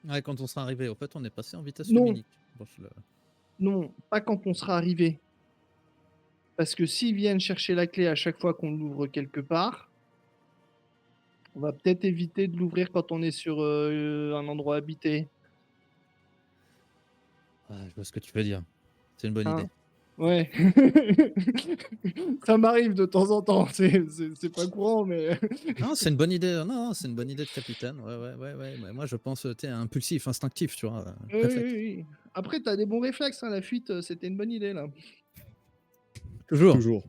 Ouais, quand on sera arrivé, au fait, on est passé en vitesse Non. luminique. Bon, Non, pas quand on sera arrivé. Parce que s'ils viennent chercher la clé à chaque fois qu'on l'ouvre quelque part, on va peut-être éviter de l'ouvrir quand on est sur un endroit habité. Ah, je vois ce que tu veux dire. C'est une bonne Hein. idée. Ouais. Ça m'arrive de temps en temps. C'est pas courant, mais. Non, c'est une bonne idée. Non, c'est une bonne idée de capitaine. Ouais. Mais moi, je pense, tu es impulsif, instinctif, tu vois. Oui, Réflexe. oui. Après, t'as des bons réflexes. Hein. La fuite, c'était une bonne idée, là. Toujours. Toujours.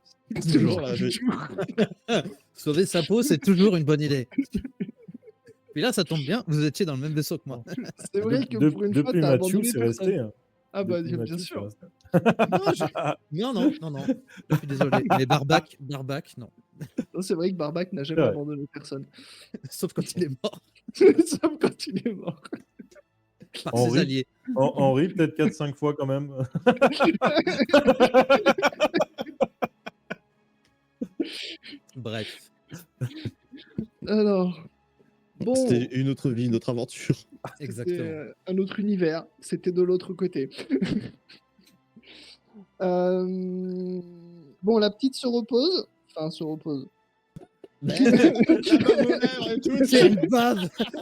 Toujours là. Sauver sa peau, c'est toujours une bonne idée. Puis là, ça tombe bien, vous étiez dans le même vaisseau que moi. C'est vrai que pour une fois, Depuis t'as Mathieu, abandonné c'est personne. resté. Hein. Ah bah, Depuis bien Mathieu, sûr. c'est resté. Non. Je suis désolé. Mais Barbac, non. Non, c'est vrai que Barbac n'a jamais Ouais. abandonné personne. Sauf quand il est mort. Sauf quand il est mort. par Henri. ses alliés. Henri, peut-être 4-5 fois quand même. Bref. Alors, bon, C'était une autre vie, une autre aventure. c'était Exactement. un autre univers. C'était de l'autre côté. Bon, la petite se repose. Enfin, se repose. La bave aux lèvres et tout, tu sais.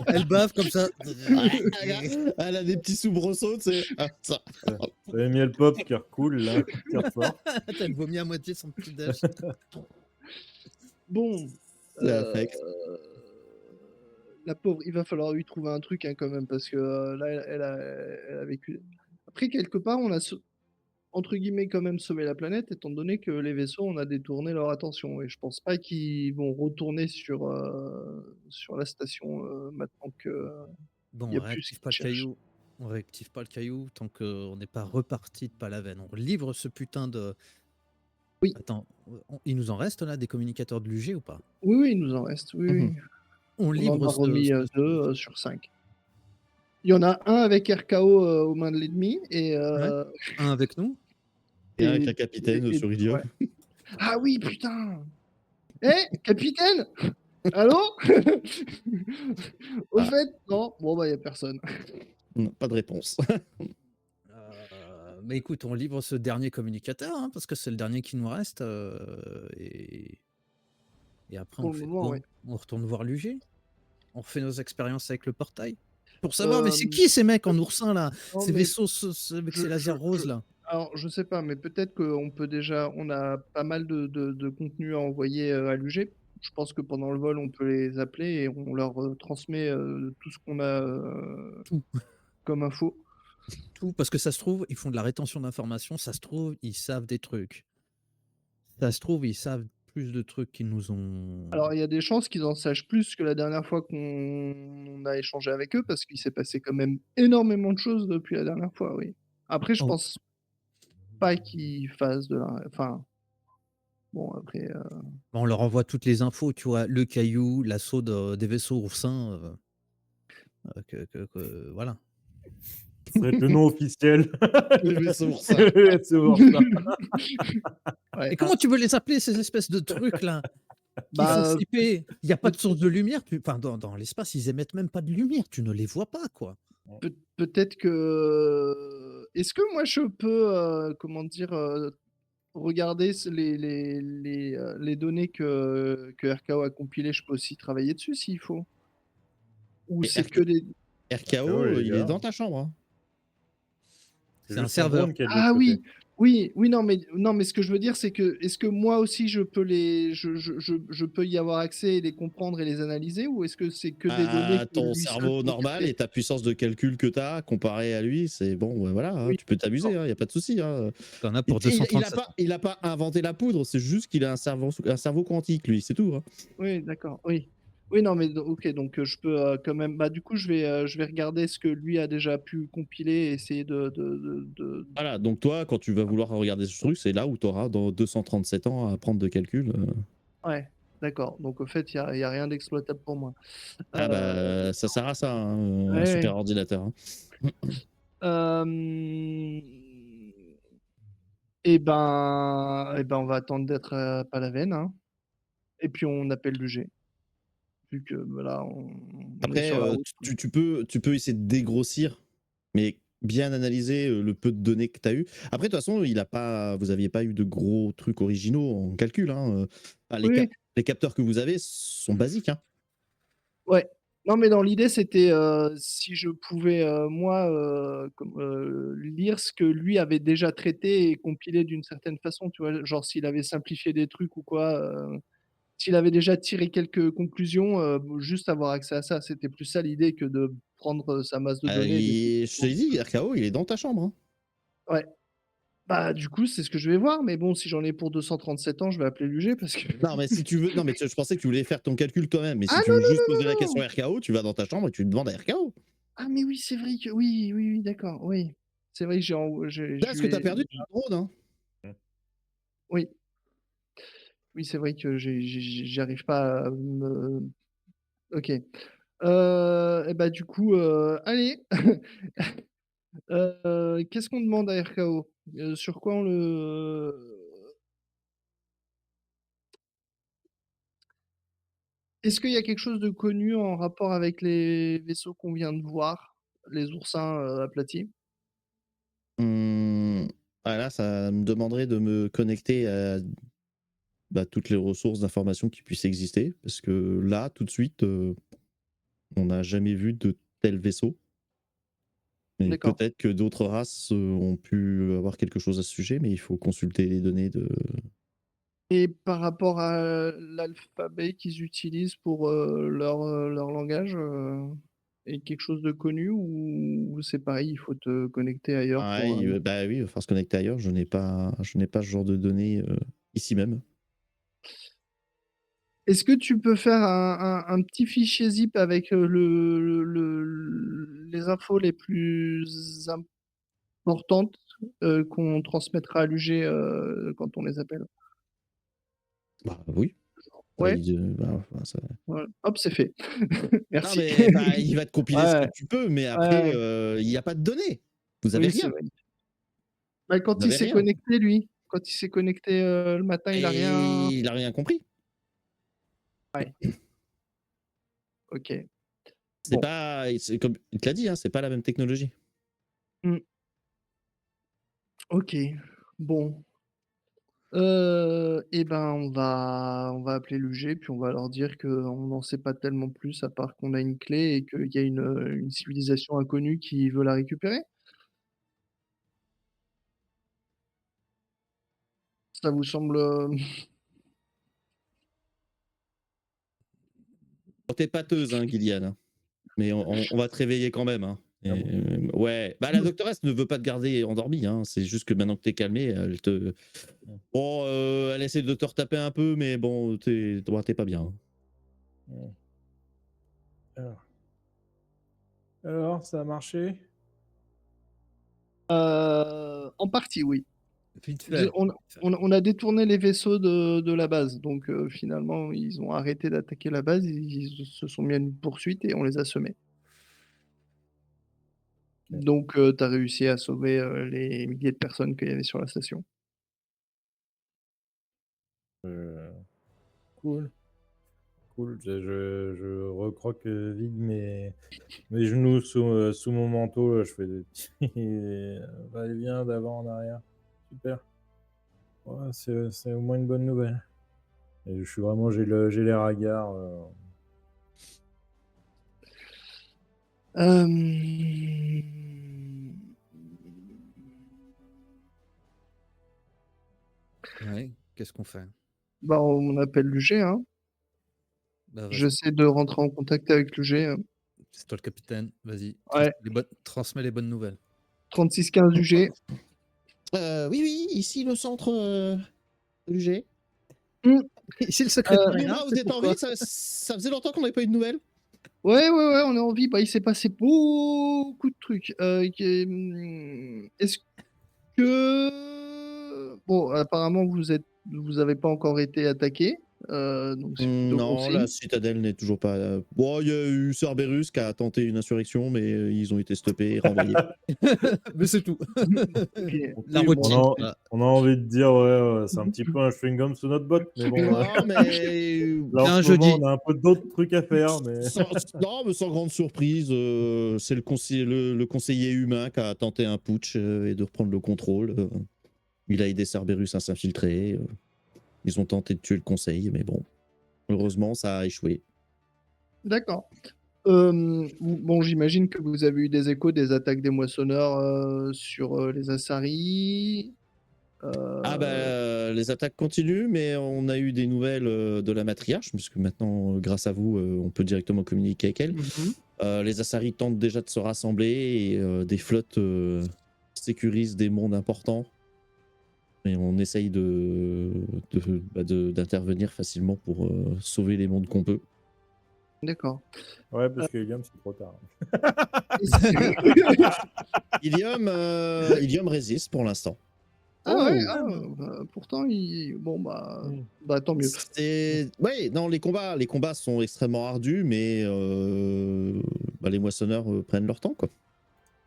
Elle bave comme ça. Elle a des petits soubresauts, tu sais. Ah, ça. Vous avez mis le pop qui recoule là, qui ressort. Elle vomit à moitié son petit déj. Bon, C'est affect. la pauvre, il va falloir lui trouver un truc hein, quand même, parce que là, elle a vécu. Après, quelque part, on a, entre guillemets, quand même sauvé la planète, étant donné que les vaisseaux, on a détourné leur attention. Et je pense pas qu'ils vont retourner sur la station maintenant que. Bon, Y a on plus réactive ce pas le qu'ils cherchent. caillou. On réactive pas le caillou tant qu'on n'est pas reparti de Palaven. On livre ce putain de. Oui. Attends, il nous en reste là des communicateurs de l'UG ou pas? Oui, oui, il nous en reste. Oui, oui. On On en livre a remis ce- 2 sur 5. Il y en a un avec RKO aux mains de l'ennemi et. un avec nous. Et avec la capitaine sur Ilium. ouais. Ah oui, putain! Capitaine! Allô? Au Ah. fait, non. Bon, bah, il n'y a personne. Non, pas de réponse. Mais écoute, on livre ce dernier communicateur hein, parce que c'est le dernier qui nous reste. Et après, Pour on le fait moment, quoi? ouais. On retourne voir l'UG. On refait nos expériences avec le portail. Pour savoir, mais c'est Euh, qui ces mecs en oursin là? non, Ces mais vaisseaux avec je- ces lasers je- roses je- là? Alors, je sais pas, mais peut-être qu'on peut déjà. On a pas mal de contenu à envoyer à l'UG. Je pense que pendant le vol, on peut les appeler et on leur transmet tout ce qu'on a Tout. comme info. Tout, parce que ça se trouve, ils font de la rétention d'informations, ça se trouve, ils savent des trucs. Ça se trouve, ils savent plus de trucs qu'ils nous ont. Alors, il y a des chances qu'ils en sachent plus que la dernière fois qu'on a échangé avec eux, parce qu'il s'est passé quand même énormément de choses depuis la dernière fois, oui. Après, je Oh. pense pas qu'ils fassent de la. Enfin, bon, après. On leur envoie toutes les infos, tu vois, le caillou, l'assaut des vaisseaux oursins. Voilà. Ça va être le nom officiel. Les vaisseaux oursins. Les vaisseaux oursins. Ouais. Et comment tu veux les appeler, ces espèces de trucs là qui Bah, font flipper? Il n'y a pas de source de lumière. Enfin, dans l'espace, ils émettent même pas de lumière. Tu ne les vois pas, quoi. peut-être que. Est-ce que moi je peux, comment dire, regarder les données que RKO a compilées, je peux aussi travailler dessus s'il faut? Ou Et c'est que des. RKO, il est il est là. dans ta chambre. Hein. C'est un juste son serveur. drone qui est de Ah l'autre côté. oui, non, mais ce que je veux dire, c'est que est-ce que moi aussi je peux je peux y avoir accès et les comprendre et les analyser, ou est-ce que c'est que des données que Ton lui seul cerveau peut normal traiter? et ta puissance de calcul que tu as comparé à lui, c'est bon, ouais, voilà, hein, Oui. tu peux t'amuser, il n'y a pas de souci. Hein. T'en as pour 237 ans. Il a pas inventé la poudre, c'est juste qu'il a un cerveau quantique, lui, c'est tout. Hein. Oui, d'accord, oui. Oui, non, mais ok, donc je peux quand même. Bah, du coup, je vais regarder ce que lui a déjà pu compiler et essayer Voilà, donc toi, quand tu vas vouloir regarder ce truc, c'est là où tu auras dans 237 ans à apprendre de calcul. Ouais, d'accord. Donc, au fait, il y a rien d'exploitable pour moi. Ah bah, ça sert à ça, hein, un Ouais. super ordinateur. Hein. Et ben, on va attendre d'être à Palaven, hein. Et puis on appelle l'UG. Vu que là, on est Après, sur la route. tu peux essayer de dégrossir, mais bien analyser le peu de données que tu as eu. Après, de toute façon, vous n'aviez pas eu de gros trucs originaux en calcul. Hein. Oui. Les capteurs que vous avez sont basiques. Hein. Ouais. Non, mais dans l'idée, c'était si je pouvais, moi, lire ce que lui avait déjà traité et compilé d'une certaine façon, tu vois? Genre s'il avait simplifié des trucs ou quoi, s'il avait déjà tiré quelques conclusions, juste avoir accès à ça. C'était plus ça l'idée que de prendre sa masse de données. Je te l'ai dit, RKO, il est dans ta chambre. Hein. Ouais. Bah, du coup, c'est ce que je vais voir, mais bon, si j'en ai pour 237 ans, je vais appeler l'UG parce que. Non, mais si tu veux, non, mais je pensais que tu voulais faire ton calcul toi-même. Mais si Ah tu non, veux non, juste non, poser non, la question non! à RKO, tu vas dans ta chambre et tu demandes à RKO. Ah, mais oui, c'est vrai que oui, oui, oui, d'accord, oui. C'est vrai que Là, ce que tu as perdu, c'est un drone. Hein. Oui. Oui, c'est vrai que j'y arrive pas à me. OK. Et bah, du coup, allez, qu'est-ce qu'on demande à RKO? Sur quoi on le est-ce qu'il y a quelque chose de connu en rapport avec les vaisseaux qu'on vient de voir? Les oursins, aplatis? Mmh, là, ça me demanderait de me connecter à, bah, toutes les ressources d'informations qui puissent exister parce que là, tout de suite, on n'a jamais vu de tel vaisseau et D'accord. peut-être que d'autres races, ont pu avoir quelque chose à ce sujet, mais il faut consulter les données de Et par rapport à l'alphabet qu'ils utilisent pour, leur langage, est quelque chose de connu ou c'est pareil, il faut te connecter ailleurs pour, pareil, bah, oui, il va falloir se connecter ailleurs. Je n'ai pas ce genre de données, ici même. Est-ce que tu peux faire un petit fichier zip avec, les infos les plus importantes, qu'on transmettra à l'UG, quand on les appelle? Bah, oui, bah, Ouais? enfin, ça Voilà. Hop, c'est fait. non, Merci. mais bah, il va te compiler ce que Ouais, tu peux, mais ouais, après, ouais. il y a pas de données. Vous avez Oui, c'est rien, vrai. Bah, vous quand il avez s'est rien connecté lui, quand il s'est connecté, le matin, il a rien et il a rien compris. ouais, OK. C'est Bon. pas c'est comme il te l'a dit, hein, c'est pas la même technologie. Mmh. OK. Bon, et ben, on va appeler l'UG, puis on va leur dire qu'on n'en sait pas tellement plus à part qu'on a une clé et qu'il y a une civilisation inconnue qui veut la récupérer. Ça vous semble, Bon, tu es pâteuse, hein, Gillian, hein, mais on va te réveiller quand même, hein Ah et bon? ouais, bah, la doctoresse ne veut pas te garder endormie, hein, c'est juste que maintenant que tu es calmée, elle te Mmh. bon, elle essaie de te retaper un peu, mais bon, tu es pas bien, hein. Mmh. Alors alors, ça a marché? en partie, oui. Vite J'ai fait. on a détourné les vaisseaux de la base, donc finalement, ils ont arrêté d'attaquer la base, ils se sont mis à une poursuite et on les a semés. OK. Donc tu as réussi à sauver, les milliers de personnes qu'il y avait sur la station. Heu, cool, cool. Je recroque, vite mes genoux sous mon manteau, je fais des petits va-et-vient d'avant en arrière. Super. Ouais, c'est au moins une bonne nouvelle et je suis vraiment j'ai l'air hagard, Hem, Ouais, qu'est-ce qu'on fait? bah, on appelle l'UG, hein. Bah, vas-y, J'essaie de rentrer en contact avec l'UG, c'est toi le capitaine, vas-y, ouais, transmets les bonnes nouvelles. 3615 UG. Oui, oui, ici le centre, de l'UG. Mmh, Ici le heu, secrétariat, Vous c'est êtes en vie? pourquoi? Ça faisait longtemps qu'on n'avait pas eu de nouvelles? ouais, ouais, ouais, on est en vie. Bah, il s'est passé beaucoup de trucs, est-ce que bon, apparemment vous avez pas encore été attaqué, donc c'est plutôt bon Non, la signe. citadelle n'est toujours pas, bon, il y a eu Cerberus qui a tenté une insurrection, mais ils ont été stoppés et renvoyés. Mais c'est tout. OK, La oui, bon routine, on a quoi. on a envie de dire, ouais, c'est un petit peu un chewing-gum sous notre botte, mais bon, Non, mais là, C'est en un ce moment, jeudi. on a un peu d'autres trucs à faire, mais sans non, mais sans grande surprise, c'est le conseiller humain qui a tenté un putsch, et de reprendre le contrôle, il a aidé Cerberus à s'infiltrer, ils ont tenté de tuer le conseil, mais bon, heureusement, ça a échoué. d'accord. Bon, j'imagine que vous avez eu des échos des attaques des moissonneurs, sur, les Asari, Ah bah, les attaques continuent, mais on a eu des nouvelles, de la matriarche, puisque maintenant, grâce à vous, on peut directement communiquer avec elle. mmh Les Asari tentent déjà de se rassembler et des flottes, sécurisent des mondes importants et on essaye d'intervenir facilement pour, sauver les mondes qu'on peut. d'accord. ouais, parce que Helium, c'est trop tard. Est-ce Ilium résiste pour l'instant. Ah ouais, Oh. pourtant, bon, Mm. tant mieux. Ouais, non, les combats sont extrêmement ardus, mais les moissonneurs prennent leur temps, quoi.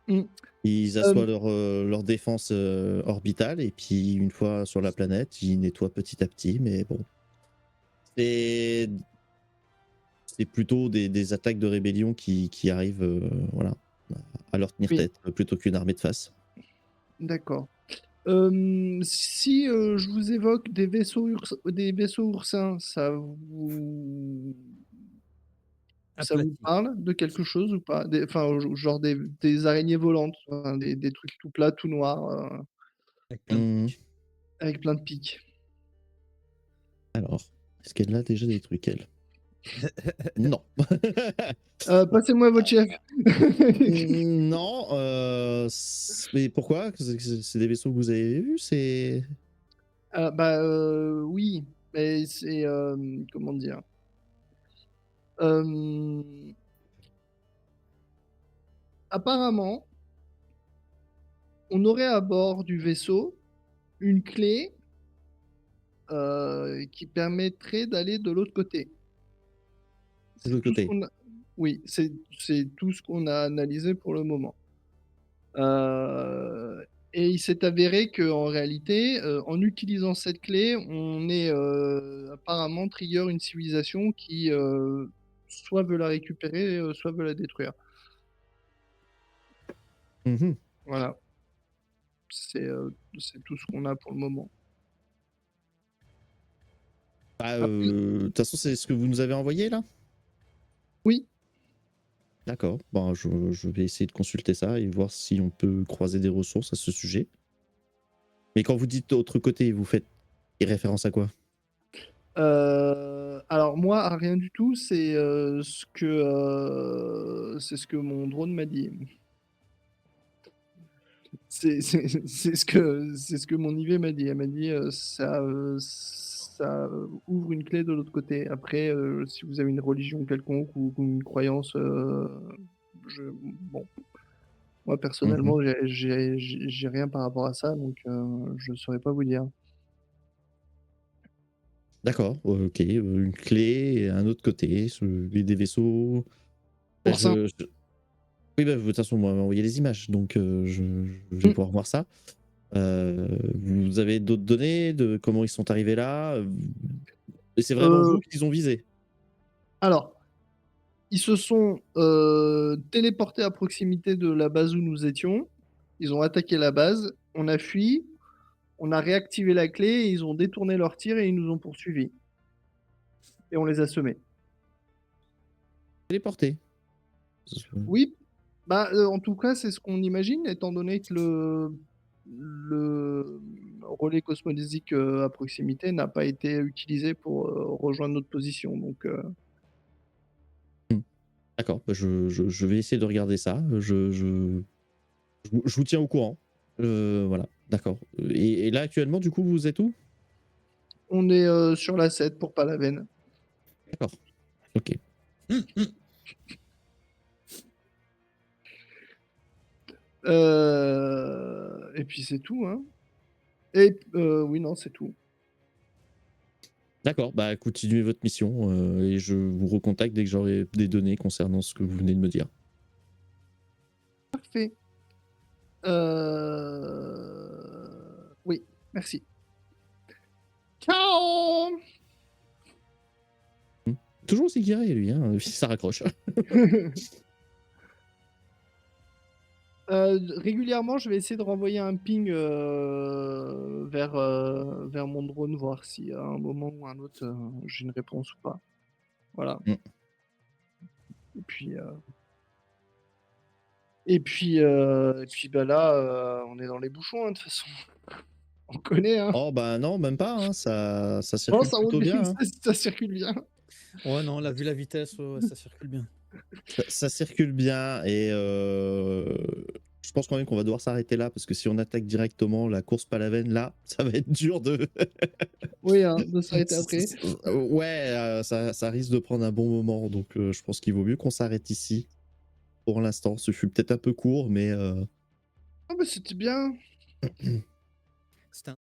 Mm. Ils Euh, assoient leur défense orbitale, et puis une fois sur la planète, ils nettoient petit à petit, mais bon. C'est c'est plutôt des attaques de rébellion qui arrivent voilà, à leur tenir oui, tête, plutôt qu'une armée de face. d'accord. Si je vous évoque des vaisseaux oursins, ça vous Aplati. parle de quelque chose ou pas? Enfin, genre des araignées volantes, enfin, des trucs tout plats, tout noirs, Avec plein de Mmh. pics. avec plein de pics. Alors, est-ce qu'elle a déjà des trucs, elle? Non. Passez-moi votre chef. Non, mais pourquoi? C'est des vaisseaux que vous avez vus? C'est Oui, mais c'est, comment dire? Hem, apparemment, on aurait à bord du vaisseau une clé, qui permettrait d'aller de l'autre côté. de C'est l'autre tout ce côté. qu'on a Oui, c'est tout ce qu'on a analysé pour le moment. Heu et il s'est avéré qu'en réalité, en utilisant cette clé, on est, apparemment trigger une civilisation qui, soit veut la récupérer, soit veut la détruire. Mmh. Voilà, c'est tout ce qu'on a pour le moment. Bah, Après de toute façon, c'est ce que vous nous avez envoyé, là? oui, D'accord. Ben, je vais essayer de consulter ça et voir si on peut croiser des ressources à ce sujet. Mais quand vous dites autre côté, vous faites référence à quoi? alors moi, à rien du tout, c'est ce que mon drone m'a dit. C'est ce que mon IV m'a dit. Elle m'a dit, ça ouvre une clé de l'autre côté. Après, si vous avez une religion quelconque ou une croyance, je bon, moi Mmh. personnellement, j'ai rien par rapport à ça, donc je saurais pas vous dire. D'accord, OK, une clé et un autre côté, des vaisseaux. Bah, Pour ça, oui, bah, de toute façon, moi, m'a envoyé les images, donc je vais mmh, pouvoir voir ça. Vous avez d'autres données de comment ils sont arrivés là? Et c'est vraiment vous heu, qu'ils ont visé? alors, ils se sont, téléportés à proximité de la base où nous étions. Ils ont attaqué la base, on a fui, on a réactivé la clé et ils ont détourné leur tir et ils nous ont poursuivis et on les a semés. Téléportés? Oui, en tout cas, c'est ce qu'on imagine étant donné que le relais cosmodésique, à proximité n'a pas été utilisé pour, rejoindre notre position donc Mmh. D'accord, bah, je vais essayer de regarder ça, je vous tiens au courant. Voilà, d'accord, et là, actuellement, du coup, vous êtes où? on est, sur la 7 pour Palavenne. D'accord, OK. Et puis c'est tout, hein et oui, non, c'est tout. D'accord, bah, continuez votre mission, et je vous recontacte dès que j'aurai des données concernant ce que vous venez de me dire. Parfait. Oui, merci. Ciao! Mmh. Toujours aussi guerrier lui, hein, ça raccroche. Régulièrement, je vais essayer de renvoyer un ping, vers mon drone, voir si à un moment ou un autre, j'ai une réponse ou pas. Voilà Mmh. et puis, bah, là, on est dans les bouchons, hein, de toute façon. On connaît, hein. Oh bah, non, même pas, hein, ça Non, circule ça roule plutôt bien, bien, hein. ça circule bien. Ouais, non, là, vu la vitesse, ouais, ça circule bien. Ça circule bien, et je pense quand même qu'on va devoir s'arrêter là parce que si on attaque directement la course Palavenne, là, ça va être dur de Oui, hein, de s'arrêter après. ouais, ça risque de prendre un bon moment, donc je pense qu'il vaut mieux qu'on s'arrête ici pour l'instant. Ce fut peut-être un peu court, mais Ah bah, c'était bien. C'était un